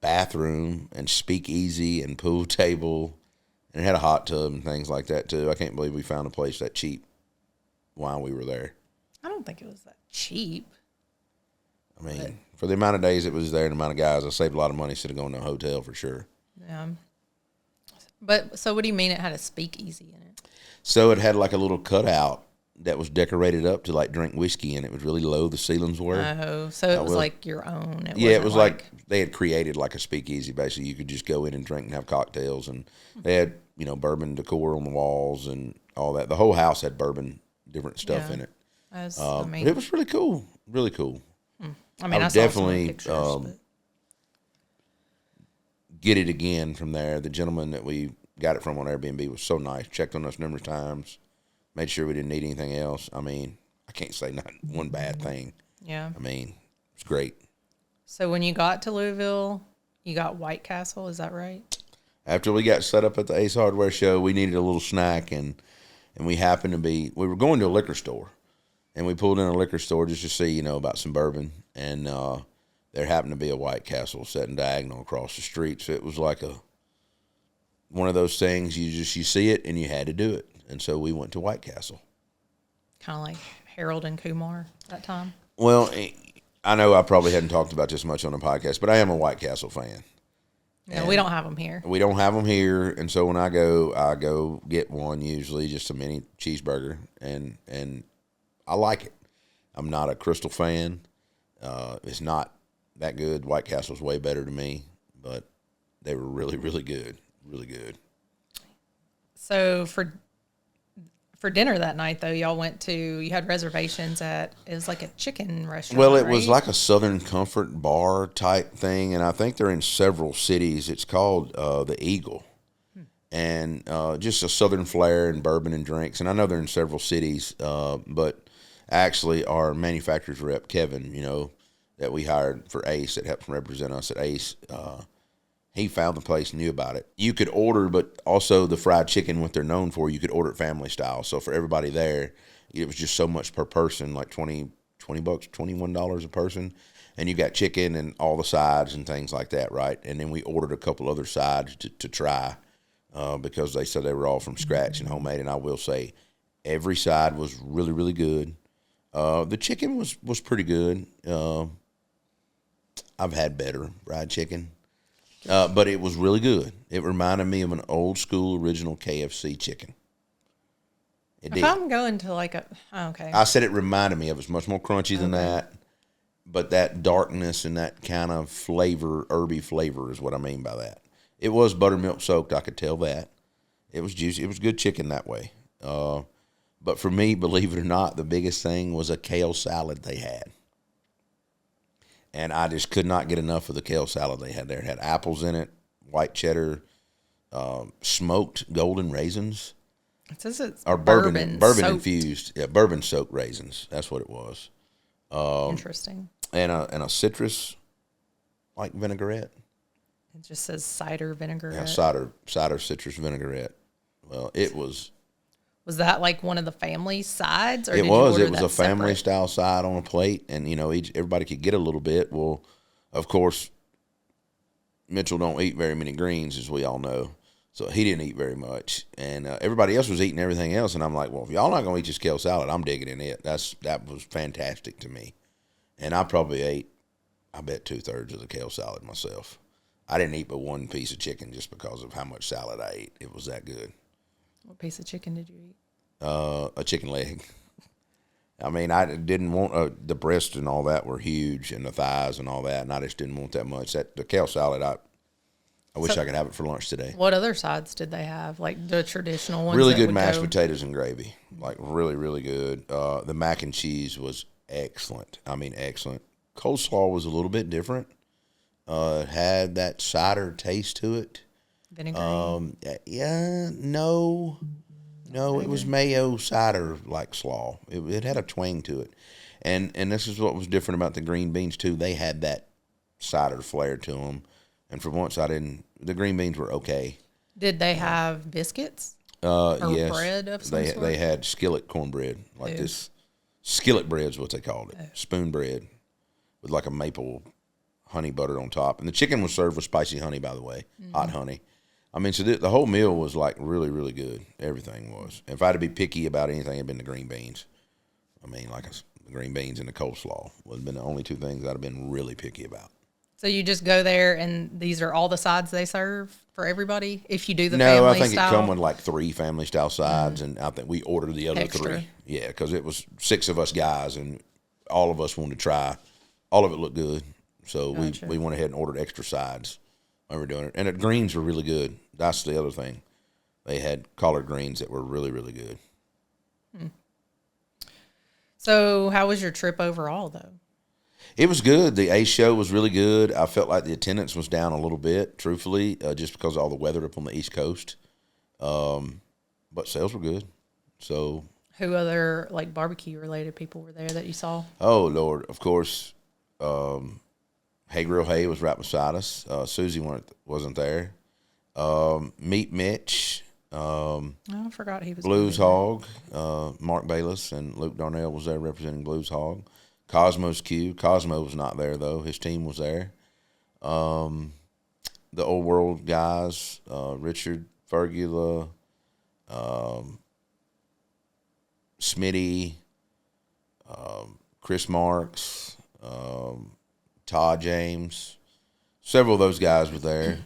Speaker 6: bathroom and speakeasy and pool table, and it had a hot tub and things like that too. I can't believe we found a place that cheap while we were there.
Speaker 5: I don't think it was that cheap.
Speaker 6: I mean, for the amount of days it was there and the amount of guys, I saved a lot of money instead of going to a hotel for sure.
Speaker 5: Yeah. But so what do you mean it had a speakeasy in it?
Speaker 6: So it had like a little cutout that was decorated up to like drink whiskey, and it was really low. The ceilings were.
Speaker 5: Oh, so it was like your own.
Speaker 6: It was like they had created like a speakeasy. Basically, you could just go in and drink and have cocktails, and they had, you know, bourbon decor on the walls and all that. The whole house had bourbon, different stuff in it. But it was really cool. Really cool.
Speaker 5: I mean, I saw definitely pictures,
Speaker 6: get it again from there. The gentleman that we got it from on Airbnb was so nice. Checked on us numerous times. Made sure we didn't need anything else. I mean, I can't say not one bad thing.
Speaker 5: Yeah.
Speaker 6: I mean, it's great.
Speaker 5: So when you got to Louisville, you got White Castle, is that right?
Speaker 6: After we got set up at the Ace Hardware show, we needed a little snack, and we happened to we were going to a liquor store, and we pulled in a liquor store just to see, you know, about some bourbon, and there happened to be a White Castle sitting diagonal across the street. So it was like one of those things you see it and you had to do it. And so we went to White Castle.
Speaker 5: Kind of like Harold and Kumar that time.
Speaker 6: Well, I know I probably hadn't talked about this much on the podcast, but I am a White Castle fan.
Speaker 5: Yeah, we don't have them here.
Speaker 6: We don't have them here, and so when I go get one, usually just a mini cheeseburger, and I like it. I'm not a Crystal fan. It's not that good. White Castle's way better to me, but they were really, really good. Really good.
Speaker 5: So for dinner that night, though, y'all you had reservations it was like a chicken restaurant.
Speaker 6: Well, it
Speaker 5: right?
Speaker 6: was like a Southern Comfort bar type thing, and I think they're in several cities. It's called the Eagle, and just a Southern flair and bourbon and drinks. And I know they're in several cities, but actually our manufacturer's rep, Kevin, you know, that we hired for Ace, that helped represent us at Ace, he found the place, knew about it. You could order, but also the fried chicken, what they're known for, you could order it family style. So for everybody there, it was just so much per person, like $20 bucks, $21 a person. And you got chicken and all the sides and things like that, right? And then we ordered a couple other sides to try because they said they were all from scratch and homemade. And I will say every side was really, really good. The chicken was pretty good. I've had better fried chicken. But it was really good. It reminded me of an old school original KFC chicken. If
Speaker 5: I'm going to okay.
Speaker 6: I said it reminded me of. It's much more crunchy than that, but that darkness and that kind of flavor, herby flavor is what I mean by that. It was buttermilk soaked. I could tell that. It was juicy. It was good chicken that way. But for me, believe it or not, the biggest thing was a kale salad they had. And I just could not get enough of the kale salad they had there. It had apples in it, white cheddar, smoked golden raisins.
Speaker 5: It says it's
Speaker 6: or bourbon infused. Yeah, bourbon soaked raisins. That's what it was.
Speaker 5: Interesting.
Speaker 6: And a citrus like vinaigrette.
Speaker 5: It just says cider vinaigrette.
Speaker 6: Yeah, cider citrus vinaigrette. Well, it was.
Speaker 5: Was that like one of the family sides? Or
Speaker 6: It
Speaker 5: did
Speaker 6: was.
Speaker 5: You
Speaker 6: It was a family style side on a plate, and everybody could get a little bit. Well, of course, Mitchell don't eat very many greens, as we all know, so he didn't eat very much, and everybody else was eating everything else. And I'm like, well, if y'all not gonna eat this kale salad, I'm digging in it. That was fantastic to me, and I probably ate, I bet 2/3 of the kale salad myself. I didn't eat but one piece of chicken just because of how much salad I ate. It was that good.
Speaker 5: What piece of chicken did you eat?
Speaker 6: A chicken leg. I mean, I didn't want the breasts and all that were huge, and the thighs and all that, and I just didn't want that much. The kale salad, I wish I could have it for lunch today.
Speaker 5: What other sides did they have? Like the traditional ones?
Speaker 6: Really good mashed potatoes and gravy. Like really, really good. The mac and cheese was excellent. I mean, excellent. Coleslaw was a little bit different. It had that cider taste to it.
Speaker 5: Vinegar.
Speaker 6: No, it was mayo cider like slaw. It had a twang to it, and this is what was different about the green beans too. They had that cider flair to them, and for once the green beans were okay.
Speaker 5: Did they have biscuits? Or
Speaker 6: yes,
Speaker 5: bread of some sort?
Speaker 6: They had skillet cornbread, like this skillet bread is what they called it, spoon bread with like a maple honey butter on top, and the chicken was served with spicy honey, by the way, hot honey. I mean, so the whole meal was like really, really good. Everything was. If I had to be picky about anything, it'd been the green beans. I mean, the green beans and the coleslaw would have been the only two things I'd have been really picky about.
Speaker 5: So you just go there, and these are all the sides they serve for everybody? If you do the
Speaker 6: family
Speaker 5: style?
Speaker 6: No, I think it come with like 3 family style sides, and I think we ordered the other
Speaker 5: Extra.
Speaker 6: 3. Yeah, because it was 6 of us guys, and all of us wanted to try. All of it looked good, so we went ahead and ordered extra sides when we were doing it. And the greens were really good. That's the other thing. They had collard greens that were really, really good.
Speaker 5: So how was your trip overall, though?
Speaker 6: It was good. The Ace show was really good. I felt like the attendance was down a little bit, truthfully, just because of all the weather up on the East Coast. But sales were good. So,
Speaker 5: who other like barbecue related people were there that you saw?
Speaker 6: Oh Lord, of course. Hey Grill Hay was right beside us. Susie wasn't there. Meet Mitch.
Speaker 5: I forgot he was.
Speaker 6: Blues Hog. Mark Bayless and Luke Darnell was there representing Blues Hog. Cosmo's Q. Cosmo was not there though. His team was there. The Old World guys. Richard Fergula. Smitty. Chris Marks. Todd James. Several of those guys were there.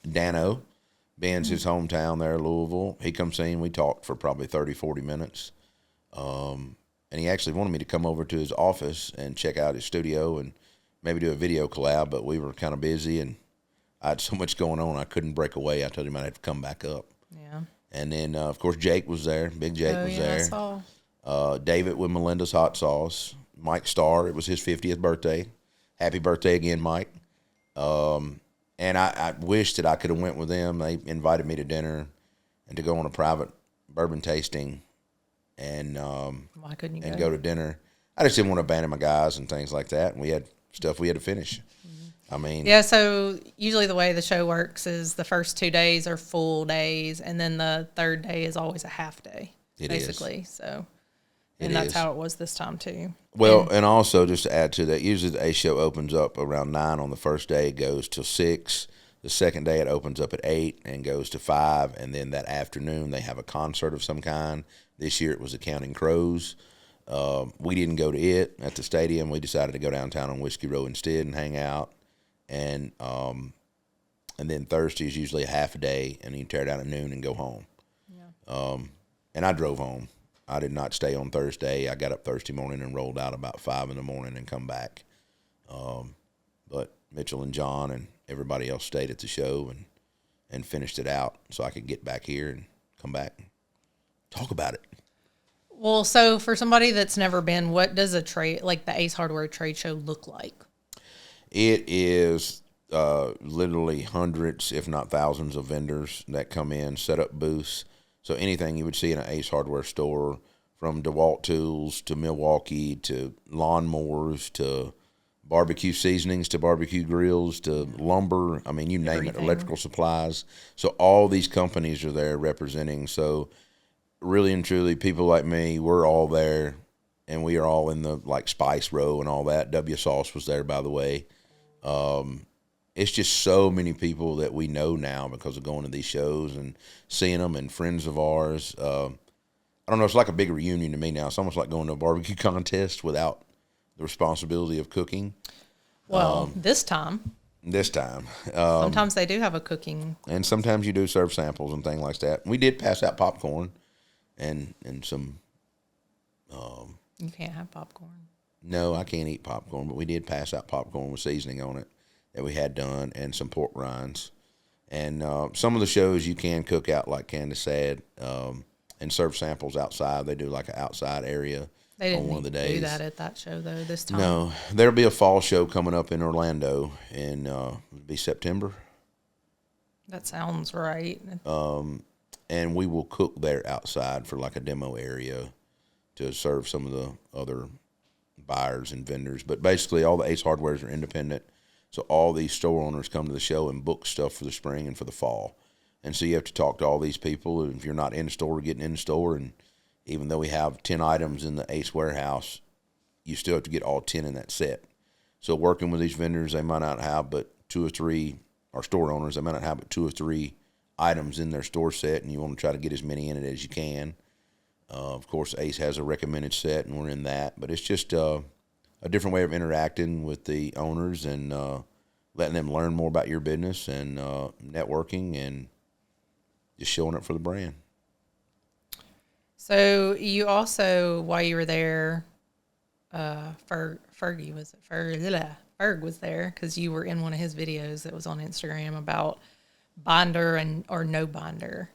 Speaker 6: Dano, Ben's his hometown there, Louisville. He come see, and we talked for probably 30, 40 minutes. And he actually wanted me to come over to his office and check out his studio and maybe do a video collab, but we were kind of busy, and I had so much going on I couldn't break away. I told him I'd have to come back up.
Speaker 5: Yeah.
Speaker 6: And then, of course, Jake was there. Big Jake was there.
Speaker 5: I saw.
Speaker 6: David with Melinda's Hot Sauce. Mike Starr, it was his 50th birthday. Happy birthday again, Mike. And I wish that I could have went with them. They invited me to dinner and to go on a private bourbon tasting and
Speaker 5: why couldn't you
Speaker 6: go to dinner. I just didn't want to abandon my guys and things like that. And we had stuff we had to finish. Mm-hmm. I mean,
Speaker 5: yeah. So usually the way the show works is the first 2 days are full days, and then the third day is always a half day, basically. So, and that's how it was this time too.
Speaker 6: Well, and also just to add to that, usually the A show opens up around 9 on the first day, goes till 6. The second day it opens up at 8 and goes to 5, and then that afternoon they have a concert of some kind. This year it was the Counting Crows. We didn't go to it at the stadium. We decided to go downtown on Whiskey Row instead and hang out. And then Thursday is usually a half a day, and you tear down at noon and go home. Yeah. And I drove home. I did not stay on Thursday. I got up Thursday morning and rolled out about 5 in the morning and come back. But Mitchell and John and everybody else stayed at the show and finished it out so I could get back here and come back and talk about it.
Speaker 5: Well, so for somebody that's never been, what does a trade, like the Ace Hardware trade show, look like?
Speaker 6: It is literally hundreds, if not thousands, of vendors that come in, set up booths. So anything you would see in an Ace Hardware store, from DeWalt tools to Milwaukee to lawnmowers to barbecue seasonings to barbecue grills to lumber. I mean, you name it, electrical supplies. So all these companies are there representing. So really and truly, people like me, we're all there, and we are all in the like spice row and all that. W Sauce was there, by the way. It's just so many people that we know now because of going to these shows and seeing them, and friends of ours. I don't know. It's like a big reunion to me now. It's almost like going to a barbecue contest without the responsibility of cooking.
Speaker 5: Well, this time. Sometimes they do have a cooking.
Speaker 6: And sometimes you do serve samples and things like that. We did pass out popcorn and some.
Speaker 5: You can't have popcorn.
Speaker 6: No, I can't eat popcorn, but we did pass out popcorn with seasoning on it that we had done, and some pork rinds. And some of the shows you can cook out, like Candace said, and serve samples outside. They do like an outside area.
Speaker 5: They didn't
Speaker 6: on one of the days.
Speaker 5: Do that at that show though this time.
Speaker 6: No, there'll be a fall show coming up in Orlando in it'll be September.
Speaker 5: That sounds right.
Speaker 6: And we will cook there outside for like a demo area to serve some of the other buyers and vendors. But basically, all the Ace Hardwares are independent, so all these store owners come to the show and book stuff for the spring and for the fall. And so you have to talk to all these people. And if you're not in the store, getting in the store, and even though we have 10 items in the Ace warehouse, you still have to get all 10 in that set. So working with these vendors, they might not have but 2 or 3, or store owners, they might not have but 2 or 3 items in their store set, and you want to try to get as many in it as you can. Of course, Ace has a recommended set, and we're in that. But it's just a different way of interacting with the owners and letting them learn more about your business and networking and just showing up for the brand.
Speaker 5: So you also, while you were there, Ferg was there because you were in one of his videos that was on Instagram about binder or no binder,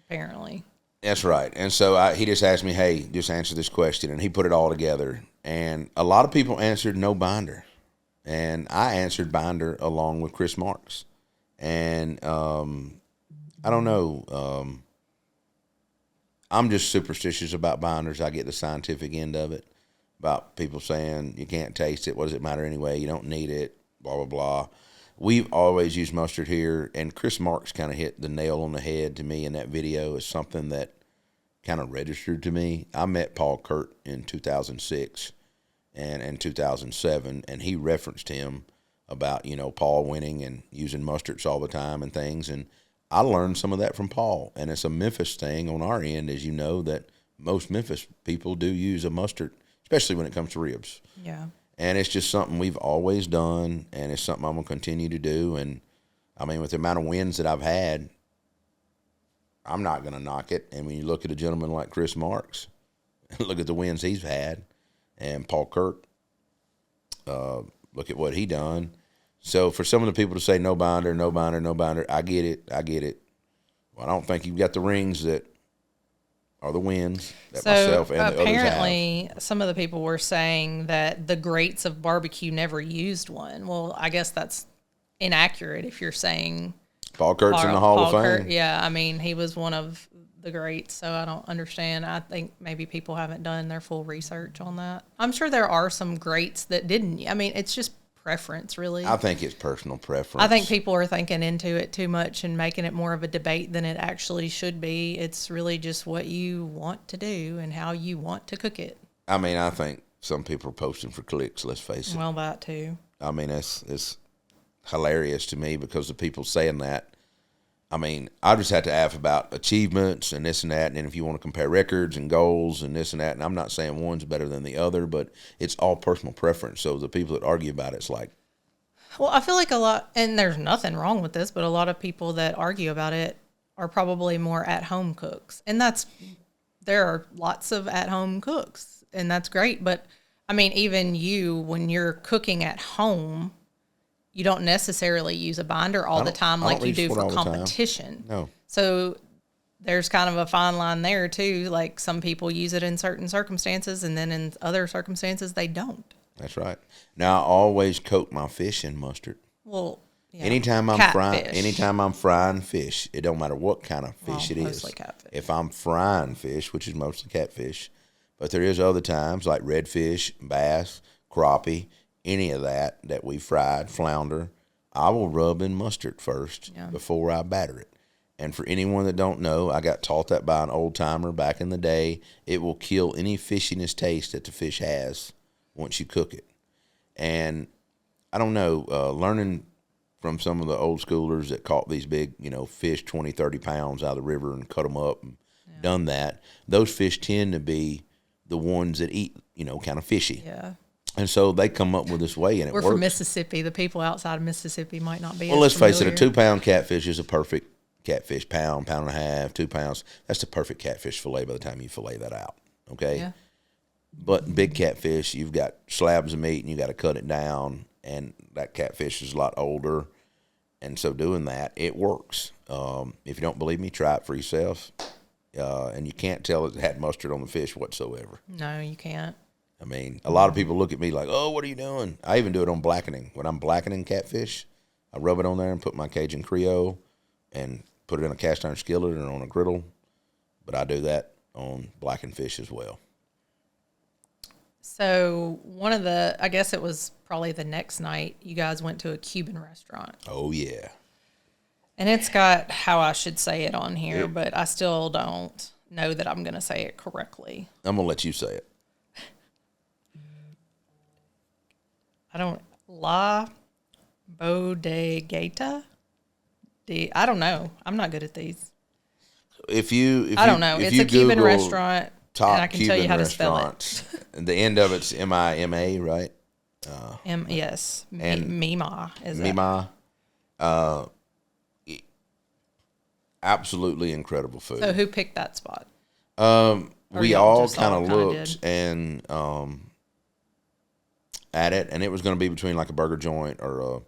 Speaker 5: apparently.
Speaker 6: That's right. And so he just asked me, hey, just answer this question. And he put it all together. And a lot of people answered no binder. And I answered binder along with Chris Marks. And I don't know. I'm just superstitious about binders. I get the scientific end of it, about people saying you can't taste it. What does it matter anyway? You don't need it, blah, blah, blah. We've always used mustard here, and Chris Marks kind of hit the nail on the head to me in that video. Is something that kind of registered to me. I met Paul Kurt in 2006 and in 2007, and he referenced him about, Paul winning and using mustards all the time and things, and I learned some of that from Paul. And it's a Memphis thing on our end, as you know, that most Memphis people do use a mustard, especially when it comes to ribs.
Speaker 5: Yeah. And
Speaker 6: it's just something we've always done, and it's something I'm going to continue to do. And, I mean, with the amount of wins that I've had, I'm not going to knock it. And when you look at a gentleman like Chris Marks, look at the wins he's had, and Paul Kurt, look at what he done. So for some of the people to say no binder, no binder, no binder, I get it. Well, I don't think you've got the rings that are the wins that myself and the others have.
Speaker 5: Apparently, some of the people were saying that the greats of barbecue never used one. Well, I guess that's inaccurate if you're saying
Speaker 6: Paul Kurt's in the Hall of Fame.
Speaker 5: Yeah, I mean, he was one of the greats, so I don't understand. I think maybe people haven't done their full research on that. I'm sure there are some greats that didn't. I mean, it's just preference, really.
Speaker 6: I think it's personal preference.
Speaker 5: I think people are thinking into it too much and making it more of a debate than it actually should be. It's really just what you want to do and how you want to cook it.
Speaker 6: I mean, I think some people are posting for clicks, let's face it.
Speaker 5: Well, that too.
Speaker 6: I mean, it's hilarious to me because the people saying that. I mean, I just have to ask about achievements and this and that, and then if you want to compare records and goals and this and that, and I'm not saying one's better than the other, but it's all personal preference. So the people that argue about it's like...
Speaker 5: Well, I feel like a lot, and there's nothing wrong with this, but a lot of people that argue about it are probably more at-home cooks. And there are lots of at-home cooks, and that's great. But, I mean, even you, when you're cooking at home... You don't necessarily use a binder all the time like you do for competition.
Speaker 6: No.
Speaker 5: So there's kind of a fine line there too. Like some people use it in certain circumstances, and then in other circumstances they don't.
Speaker 6: That's right. Now I always coat my fish in mustard.
Speaker 5: Well, yeah.
Speaker 6: Anytime I'm frying fish, it don't matter what kind of fish it is.
Speaker 5: Mostly catfish.
Speaker 6: If I'm frying fish, which is mostly catfish, but there is other times like redfish, bass, crappie, any of that we fried, flounder, I will rub in mustard first before I batter it. And for anyone that don't know, I got taught that by an old timer back in the day. It will kill any fishiness taste that the fish has once you cook it. And I don't know, learning from some of the old schoolers that caught these big, fish 20, 30 pounds out of the river and cut them up and done that, those fish tend to be the ones that eat, kind of fishy.
Speaker 5: Yeah.
Speaker 6: And so they come up with this way, and it works.
Speaker 5: We're from Mississippi. The people outside of Mississippi might not be
Speaker 6: Well, let's face it, a 2-pound catfish is a perfect catfish. Pound and a half, 2 pounds. That's the perfect catfish fillet by the time you fillet that out, okay?
Speaker 5: Yeah.
Speaker 6: But big catfish, you've got slabs of meat, and you got to cut it down, and that catfish is a lot older. And so doing that, it works. If you don't believe me, try it for yourself. And you can't tell it had mustard on the fish whatsoever.
Speaker 5: No, you can't.
Speaker 6: I mean, a lot of people look at me like, oh, what are you doing? I even do it on blackening. When I'm blackening catfish, I rub it on there and put my Cajun Creole and put it in a cast iron skillet or on a griddle. But I do that on blackened fish as well.
Speaker 5: So I guess it was probably the next night, you guys went to a Cuban restaurant.
Speaker 6: Oh, yeah.
Speaker 5: And it's got how I should say it on here, but I still don't know that I'm going to say it correctly.
Speaker 6: I'm going to let you say it.
Speaker 5: La Bodeguita? I don't know. I'm not good at these. I don't know. It's a Cuban
Speaker 6: Google
Speaker 5: restaurant, and I can tell you how to spell it.
Speaker 6: The end of it's Mima, right?
Speaker 5: Yes.
Speaker 6: And
Speaker 5: Mima is it?
Speaker 6: Mima. Absolutely incredible food.
Speaker 5: So who picked that spot?
Speaker 6: We all kind of looked and at it, and it was going to be between like a burger joint or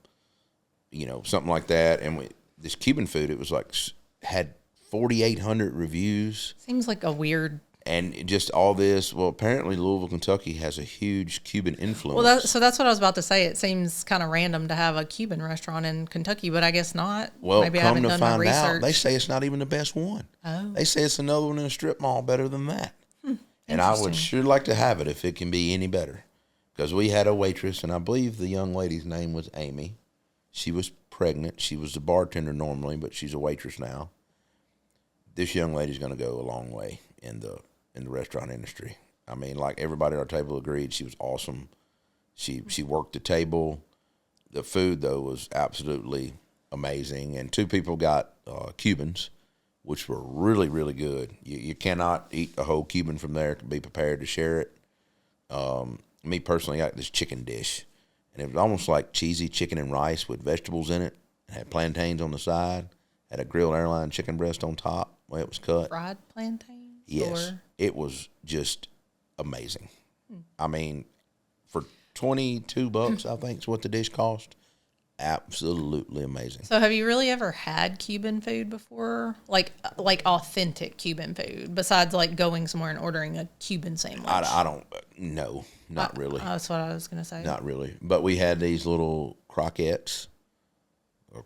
Speaker 6: something like that. And this Cuban food, it was like had 4,800 reviews.
Speaker 5: Seems like a weird.
Speaker 6: And just all this. Well, apparently Louisville, Kentucky has a huge Cuban influence.
Speaker 5: Well, so that's what I was about to say. It seems kind of random to have a Cuban restaurant in Kentucky, but I guess not.
Speaker 6: Well,
Speaker 5: maybe I
Speaker 6: come
Speaker 5: haven't
Speaker 6: to
Speaker 5: done my
Speaker 6: find
Speaker 5: research.
Speaker 6: out, they say it's not even the best one.
Speaker 5: Oh.
Speaker 6: They say it's another one in a strip mall better than that. And I would sure like to have it if it can be any better. Because we had a waitress, and I believe the young lady's name was Amy. She was pregnant. She was the bartender normally, but she's a waitress now. This young lady's going to go a long way in the restaurant industry. I mean, like everybody at our table agreed, she was awesome. She worked the table. The food, though, was absolutely amazing. And 2 people got Cubans, which were really, really good. You cannot eat a whole Cuban from there. Be prepared to share it. Me personally, I got this chicken dish, and it was almost like cheesy chicken and rice with vegetables in it. It had plantains on the side, had a grilled airline chicken breast on top where it was cut.
Speaker 5: Fried plantains?
Speaker 6: Yes. It was just amazing. I mean, for $22, I think is what the dish cost. Absolutely amazing.
Speaker 5: So have you really ever had Cuban food before? Like authentic Cuban food, besides like going somewhere and ordering a Cuban sandwich?
Speaker 6: I don't, no, not really.
Speaker 5: That's what I was going to say.
Speaker 6: Not really. But we had these little croquettes, or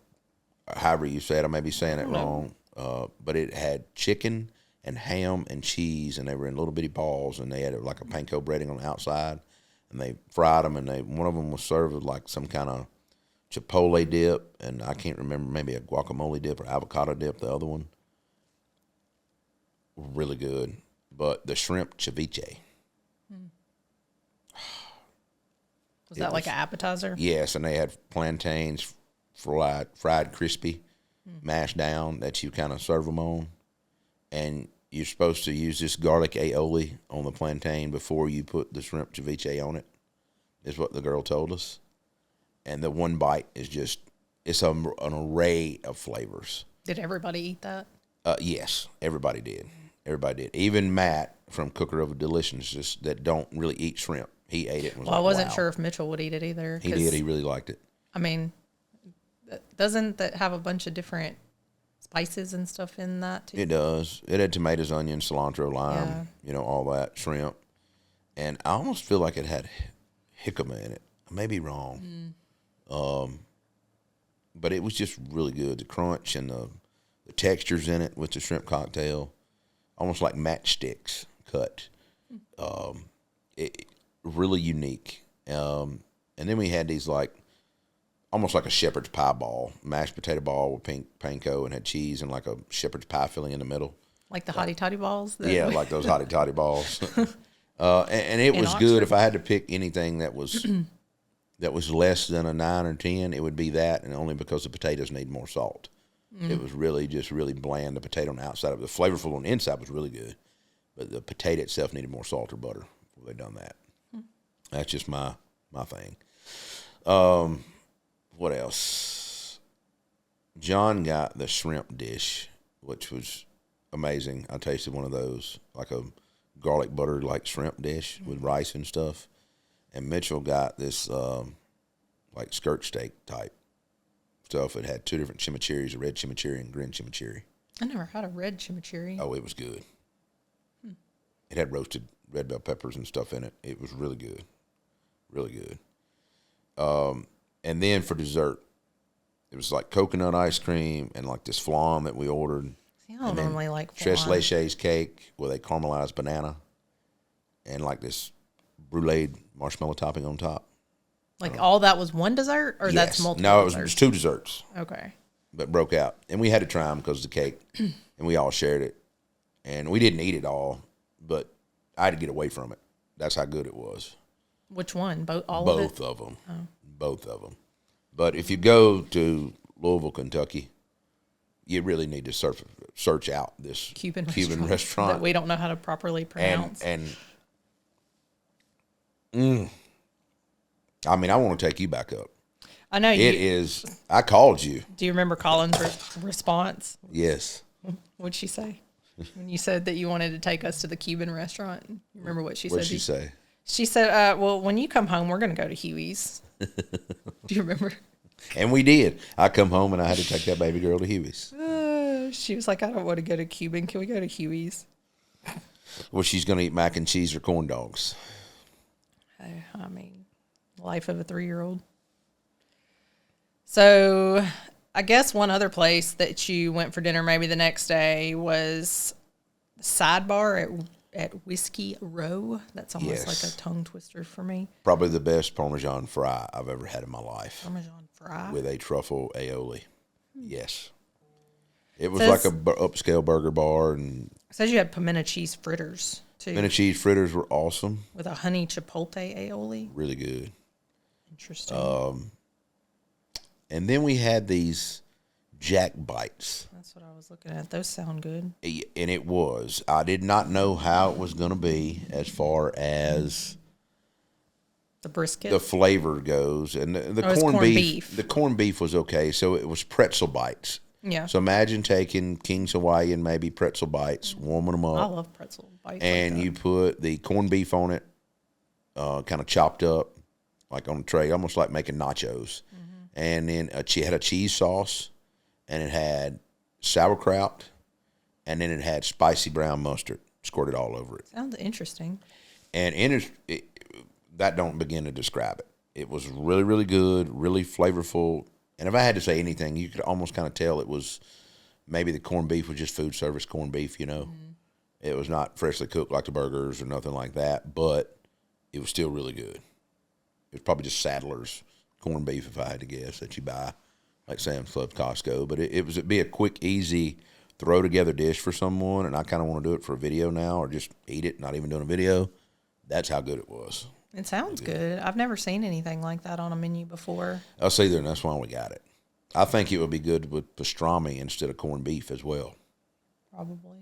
Speaker 6: however you say it. I may be saying it wrong. But it had chicken and ham and cheese, and they were in little bitty balls, and they had like a panko breading on the outside, and they fried them, and one of them was served with like some kind of chipotle dip, and I can't remember, maybe a guacamole dip or avocado dip, the other one. Really good. But the shrimp ceviche.
Speaker 5: Was that like an appetizer?
Speaker 6: Yes, and they had plantains fried crispy, mashed down, that you kind of serve them on. And you're supposed to use this garlic aioli on the plantain before you put the shrimp ceviche on it, is what the girl told us. And the one bite is just, it's an array of flavors.
Speaker 5: Did everybody eat that?
Speaker 6: Yes, everybody did. Everybody did. Even Matt from Cooker of Deliciousness that don't really eat shrimp, he ate it and was
Speaker 5: I wasn't
Speaker 6: wow.
Speaker 5: sure if Mitchell would eat it either.
Speaker 6: He did. He really liked it.
Speaker 5: I mean, doesn't that have a bunch of different spices and stuff in that too?
Speaker 6: It does. It had tomatoes, onions, cilantro, lime, all that, shrimp. And I almost feel like it had jicama in it. I may be wrong. But it was just really good. The crunch and the textures in it with the shrimp cocktail, almost like matchsticks cut. It really unique. And then we had these almost like a shepherd's pie ball, mashed potato ball with panko and had cheese and like a shepherd's pie filling in the middle.
Speaker 5: Like the hottie toddy balls?
Speaker 6: Yeah, like those hottie toddy balls. And it was good. If I had to pick anything that was less than a 9 or 10, it would be that, and only because the potatoes need more salt. It was really just really bland. The potato on the outside of it, the flavorful on the inside was really good, but the potato itself needed more salt or butter before they done that. That's just my thing. What else? John got the shrimp dish, which was amazing. I tasted one of those, like a garlic butter like shrimp dish with rice and stuff. And Mitchell got this like skirt steak type stuff. It had 2 different chimichurris, a red chimichurri and green chimichurri.
Speaker 5: I never had a red chimichurri.
Speaker 6: Oh, it was good. It had roasted red bell peppers and stuff in it. It was really good. Really good. And then for dessert, it was like coconut ice cream and like this flan that we ordered.
Speaker 5: See, I don't normally like flan.
Speaker 6: Tres leches cake with a caramelized banana and like this brulee marshmallow topping on top.
Speaker 5: Like all that was one dessert, or that's multiple?
Speaker 6: No, it
Speaker 5: desserts?
Speaker 6: was 2 desserts.
Speaker 5: Okay.
Speaker 6: But broke out. And we had to try them because of the cake. And we all shared it. And we didn't eat it all, but I had to get away from it. That's how good it was.
Speaker 5: Which one? Both of
Speaker 6: them. Both of them. But if you go to Louisville, Kentucky, you really need to search out this Cuban restaurant
Speaker 5: that we don't know how to properly pronounce.
Speaker 6: I mean, I want to take you back up.
Speaker 5: I know
Speaker 6: it is. I called you.
Speaker 5: Do you remember Colin's response?
Speaker 6: Yes.
Speaker 5: What'd she say when you said that you wanted to take us to the Cuban restaurant? You remember what she said?
Speaker 6: What'd she say?
Speaker 5: She said, "Well, when you come home, we're going to go to Huey's." Do you remember?
Speaker 6: And we did. I come home and I had to take that baby girl to Huey's.
Speaker 5: She was like, "I don't want to go to Cuban. Can we go to Huey's?"
Speaker 6: Well, she's going to eat mac and cheese or corn dogs.
Speaker 5: I mean, life of a 3-year-old. So I guess one other place that you went for dinner maybe the next day was Sidebar at Whiskey Row. That's almost like a tongue twister for me.
Speaker 6: Probably the best Parmesan fry I've ever had in my life.
Speaker 5: Parmesan fry?
Speaker 6: With a truffle aioli. Yes. It was like a upscale burger bar. And
Speaker 5: it says you had pimento cheese fritters, too.
Speaker 6: Pimento cheese fritters were awesome.
Speaker 5: With a honey chipotle aioli.
Speaker 6: Really good.
Speaker 5: Interesting.
Speaker 6: And then we had these Jack Bites.
Speaker 5: That's what I was looking at. Those sound good.
Speaker 6: And it was. I did not know how it was going to be as far as
Speaker 5: the brisket,
Speaker 6: the flavor goes, and the corned beef. The corned beef was okay. So it was pretzel bites.
Speaker 5: Yeah.
Speaker 6: So imagine taking King's Hawaiian, maybe pretzel bites, warming them up.
Speaker 5: I love pretzel bites.
Speaker 6: And you put the corned beef on it, kind of chopped up, like on a tray, almost like making nachos. And then it had a cheese sauce, and it had sauerkraut, and then it had spicy brown mustard squirted all over it.
Speaker 5: Sounds interesting.
Speaker 6: And that don't begin to describe it. It was really, really good, really flavorful. And if I had to say anything, you could almost kind of tell it was maybe the corned beef was just food service corned beef, It was not freshly cooked like the burgers or nothing like that, but it was still really good. It was probably just Sadler's corned beef, if I had to guess, that you buy like Sam's Club, Costco. But it'd be a quick, easy, throw together dish for someone, and I kind of want to do it for a video now, or just eat it, not even doing a video. That's how good it was.
Speaker 5: It sounds good. I've never seen anything like that on a menu before.
Speaker 6: Us either, and that's why we got it. I think it would be good with pastrami instead of corned beef as well.
Speaker 5: Probably.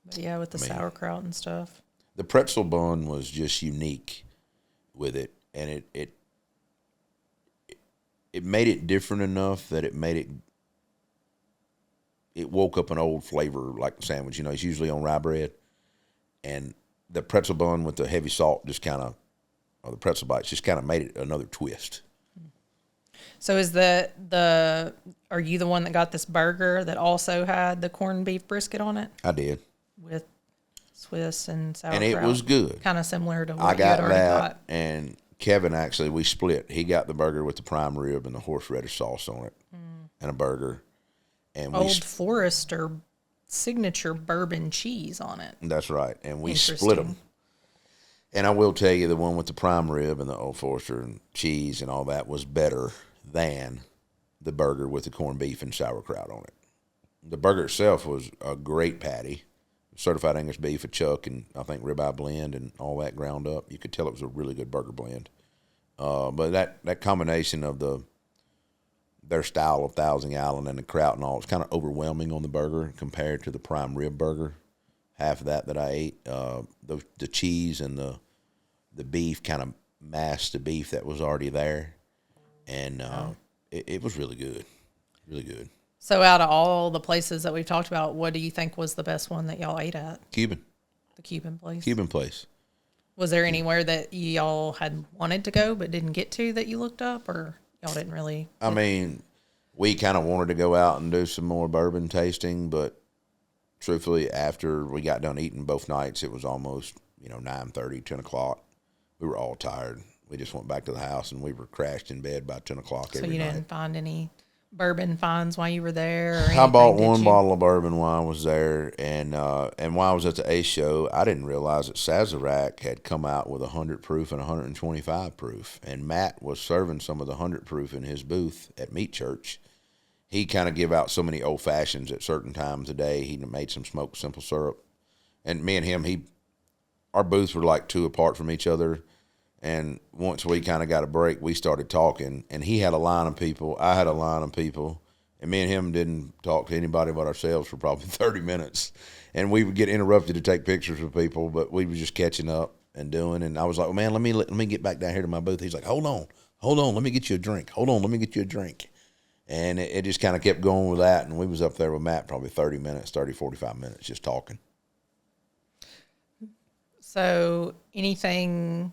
Speaker 5: But yeah, with the sauerkraut and stuff.
Speaker 6: The pretzel bun was just unique with it, and it made it different enough that it woke up an old flavor like the sandwich. It's usually on rye bread, and the pretzel bun with the heavy salt or the pretzel bites just kind of made it another twist.
Speaker 5: So is are you the one that got this burger that also had the corned beef brisket on it
Speaker 6: I did.
Speaker 5: with Swiss and sauerkraut?
Speaker 6: And it was good.
Speaker 5: Kind of similar to what
Speaker 6: I
Speaker 5: you
Speaker 6: got
Speaker 5: had already
Speaker 6: that,
Speaker 5: got.
Speaker 6: and Kevin actually, we split. He got the burger with the prime rib and the horseradish sauce on it, and a burger. And
Speaker 5: Old Forester signature bourbon cheese on it.
Speaker 6: That's right, and we split them. And I will tell you, the one with the prime rib and the Old Forester and cheese and all that was better than the burger with the corned beef and sauerkraut on it. The burger itself was a great patty, certified Angus beef, a chuck, and I think ribeye blend and all that ground up. You could tell it was a really good burger blend. But that combination of their style of Thousand Gallon and the kraut and all, it's kind of overwhelming on the burger compared to the prime rib burger. Half of that I ate. The cheese and the beef kind of masked the beef that was already there. And it was really good. Really good.
Speaker 5: So out of all the places that we've talked about, what do you think was the best one that y'all ate at?
Speaker 6: Cuban.
Speaker 5: The Cuban place?
Speaker 6: Cuban place.
Speaker 5: Was there anywhere that y'all had wanted to go but didn't get to that you looked up, or y'all didn't really?
Speaker 6: I mean, we kind of wanted to go out and do some more bourbon tasting, but truthfully, after we got done eating both nights, it was almost, 9:30, 10 o'clock. We were all tired. We just went back to the house, and we were crashed in bed by 10 o'clock every night.
Speaker 5: So you didn't find any bourbon finds while you were there? Or
Speaker 6: I bought one bottle of bourbon while I was there, and while I was at the Ace show, I didn't realize that Sazerac had come out with 100 proof and 125 proof, and Matt was serving some of the 100 proof in his booth at Meat Church. He kind of give out so many old fashions at certain times a day. He made some smoked simple syrup, and me and him, our booths were like two apart from each other. And once we kind of got a break, we started talking, and he had a line of people, I had a line of people, and me and him didn't talk to anybody but ourselves for probably 30 minutes. And we would get interrupted to take pictures with people, but we were just catching up and doing. And I was like, well, man, let me get back down here to my booth. He's like, hold on, let me get you a drink. Hold on, let me get you a drink. And it just kind of kept going with that, and we was up there with Matt probably 45 minutes just talking.
Speaker 5: So anything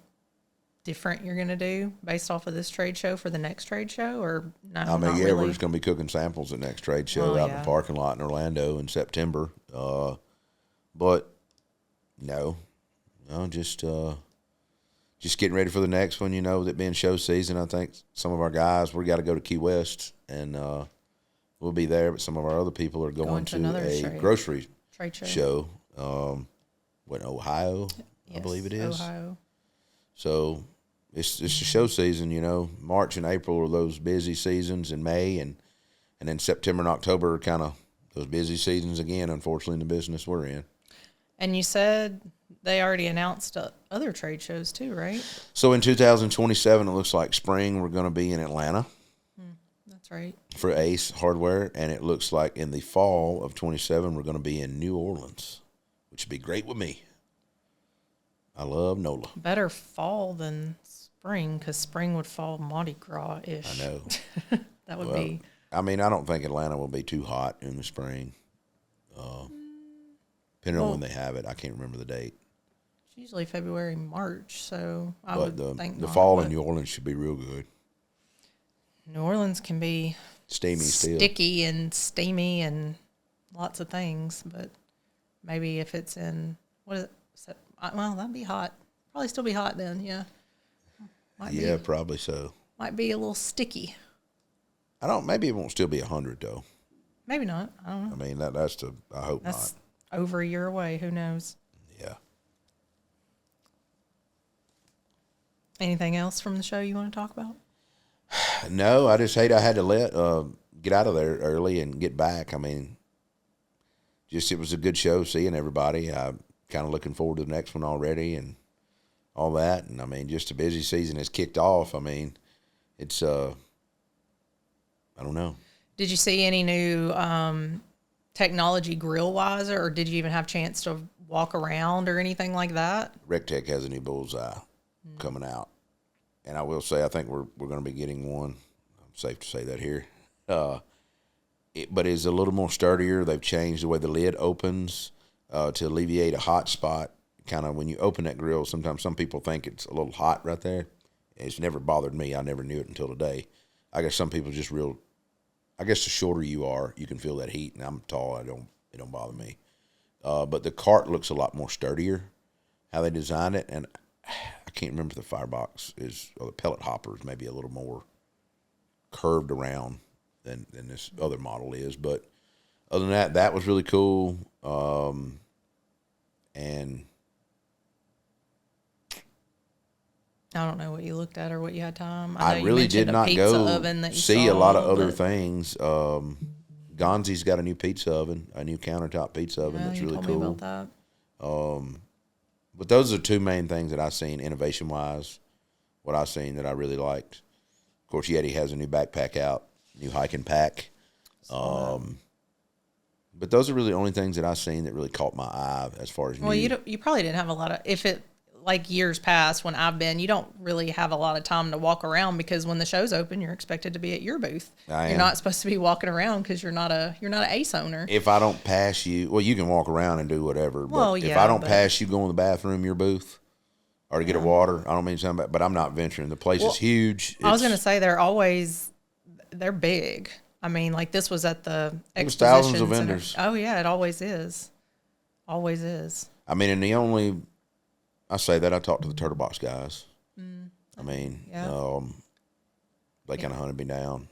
Speaker 5: different you're going to do based off of this trade show for the next trade show, or no?
Speaker 6: I mean,
Speaker 5: not
Speaker 6: yeah,
Speaker 5: really?
Speaker 6: We're just going to be cooking samples at next trade show out in the parking lot in Orlando in September. But no, just getting ready for the next one. That being show season, I think some of our guys, we got to go to Key West, and we'll be there. But some of our other people are going to a grocery
Speaker 5: trade
Speaker 6: show. Ohio,
Speaker 5: yes,
Speaker 6: I believe it is.
Speaker 5: Ohio.
Speaker 6: So it's the show season, March and April are those busy seasons, and May and then September and October are kind of those busy seasons again, unfortunately, in the business we're in.
Speaker 5: And you said they already announced other trade shows too, right?
Speaker 6: So in 2027, it looks like spring, we're going to be in Atlanta.
Speaker 5: That's right.
Speaker 6: For Ace Hardware, and it looks like in the fall of 27, we're going to be in New Orleans, which would be great with me. I love NOLA.
Speaker 5: Better fall than spring, because spring would fall Mardi Gras-ish.
Speaker 6: I know.
Speaker 5: That would be.
Speaker 6: I mean, I don't think Atlanta will be too hot in the spring. Depending on when they have it. I can't remember the date.
Speaker 5: It's usually February, March, so I would think
Speaker 6: the fall in New Orleans should be real good.
Speaker 5: New Orleans can be
Speaker 6: steamy,
Speaker 5: sticky and steamy and lots of things, but maybe if it's in, well, that'd be hot. Probably still be hot then, yeah.
Speaker 6: Probably so.
Speaker 5: Might be a little sticky.
Speaker 6: Maybe it won't still be 100 though.
Speaker 5: Maybe not. I don't know.
Speaker 6: I mean, I hope
Speaker 5: that's
Speaker 6: not.
Speaker 5: Over a year away. Who knows?
Speaker 6: Yeah.
Speaker 5: Anything else from the show you want to talk about?
Speaker 6: No, I just hate I had to get out of there early and get back. I mean, it was a good show seeing everybody. I'm kind of looking forward to the next one already and all that. And I mean, just a busy season has kicked off. I mean, it's, I don't know.
Speaker 5: Did you see any new technology grill-wise, or did you even have a chance to walk around or anything like that?
Speaker 6: RecTech has a new bullseye coming out. And I will say, I think we're going to be getting one. I'm safe to say that here. But it's a little more sturdier. They've changed the way the lid opens to alleviate a hot spot. Kind of when you open that grill, sometimes some people think it's a little hot right there. It's never bothered me. I never knew it until today. I guess some people just real. I guess the shorter you are, you can feel that heat, and I'm tall. It don't bother me. But the cart looks a lot more sturdier, how they designed it, and I can't remember if the firebox or the pellet hopper is maybe a little more curved around than this other model is. But other than that was really cool. And
Speaker 7: I don't know what you looked at or what you had time.
Speaker 6: I
Speaker 7: know
Speaker 6: really
Speaker 7: you
Speaker 6: did
Speaker 7: mentioned
Speaker 6: not
Speaker 7: a pizza
Speaker 6: go
Speaker 7: oven that you
Speaker 6: see a
Speaker 7: saw,
Speaker 6: lot of other
Speaker 7: but-
Speaker 6: things. Gonzi's got a new pizza oven, a new countertop pizza oven
Speaker 7: Yeah,
Speaker 6: that's
Speaker 7: you
Speaker 6: really
Speaker 7: told
Speaker 6: cool.
Speaker 7: me about that.
Speaker 6: But those are two main things that I've seen innovation-wise, what I've seen that I really liked. Of course, Yeti has a new backpack out, new hiking pack. But those are really the only things that I've seen that really caught my eye as far as
Speaker 7: Well,
Speaker 6: new.
Speaker 7: you probably didn't have a lot of, if it, like years past when I've been, you don't really have a lot of time to walk around because when the show's open, you're expected to be at your booth.
Speaker 6: I
Speaker 7: You're
Speaker 6: am.
Speaker 7: not supposed to be walking around because you're not an Ace owner.
Speaker 6: If I don't pass you, well, you can walk around and do whatever. But
Speaker 7: Well,
Speaker 6: if
Speaker 7: yeah,
Speaker 6: I don't
Speaker 7: but-
Speaker 6: pass you going to the bathroom, your booth, or to get a water, I don't mean something, but I'm not venturing. The place is huge.
Speaker 7: I was going to
Speaker 6: It's-
Speaker 7: say they're big. I mean, like this was at the
Speaker 6: It was thousands
Speaker 7: exposition
Speaker 6: of
Speaker 7: center.
Speaker 6: vendors.
Speaker 7: Oh yeah, it always is. Always is.
Speaker 6: I mean, and I say that I talked to the Turtle Box guys. I mean,
Speaker 7: Yeah.
Speaker 6: they kind of hunted me down.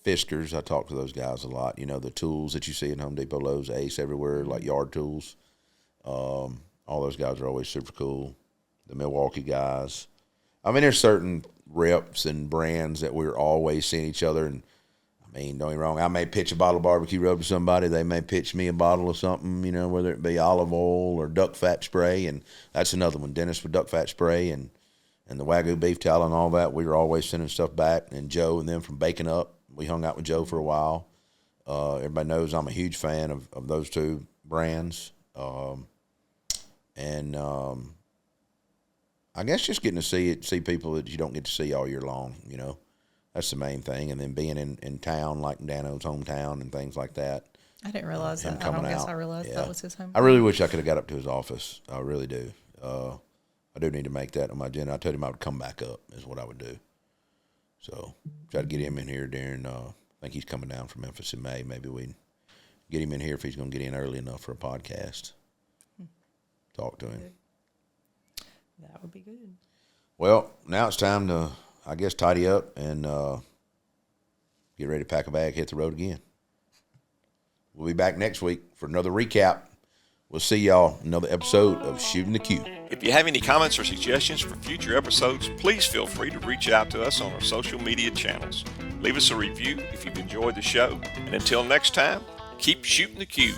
Speaker 6: Fiskars, I talked to those guys a lot. You know, the tools that you see in Home Depot, Lowe's, Ace, everywhere, like yard tools. All those guys are always super cool. The Milwaukee guys. I mean, there's certain reps and brands that we're always seeing each other. And I mean, don't get me wrong, I may pitch a bottle of barbecue rub to somebody. They may pitch me a bottle of something, you know, whether it be olive oil or duck fat spray. And that's another one, Dennis with duck fat spray and the Wagyu beef tallow and all that. We were always sending stuff back. And Joe and them from Baking Up, we hung out with Joe for a while. Everybody knows I'm a huge fan of those two brands. I guess just getting to see people that you don't get to see all year long, you know. That's the main thing. And then being in town, like Dano's hometown and things like that.
Speaker 7: I didn't realize
Speaker 6: Him
Speaker 7: that. I don't
Speaker 6: coming
Speaker 7: guess
Speaker 6: out.
Speaker 7: I realized
Speaker 6: Yeah.
Speaker 7: that was his home.
Speaker 6: I really wish I could have got up to his office. I really do. I do need to make that on my agenda. I told him I would come back up is what I would do. So try to get him in here during, I think he's coming down from Memphis in May. Maybe we get him in here if he's going to get in early enough for a podcast. Talk to him.
Speaker 7: That would be good.
Speaker 6: Well, now it's time to, I guess, tidy up and get ready to pack a bag, hit the road again. We'll be back next week for another recap. We'll see y'all in another episode of Shootin The Que.
Speaker 1: If you have any comments or suggestions for future episodes, please feel free to reach out to us on our social media channels. Leave us a review if you've enjoyed the show. And until next time, keep shooting the Que.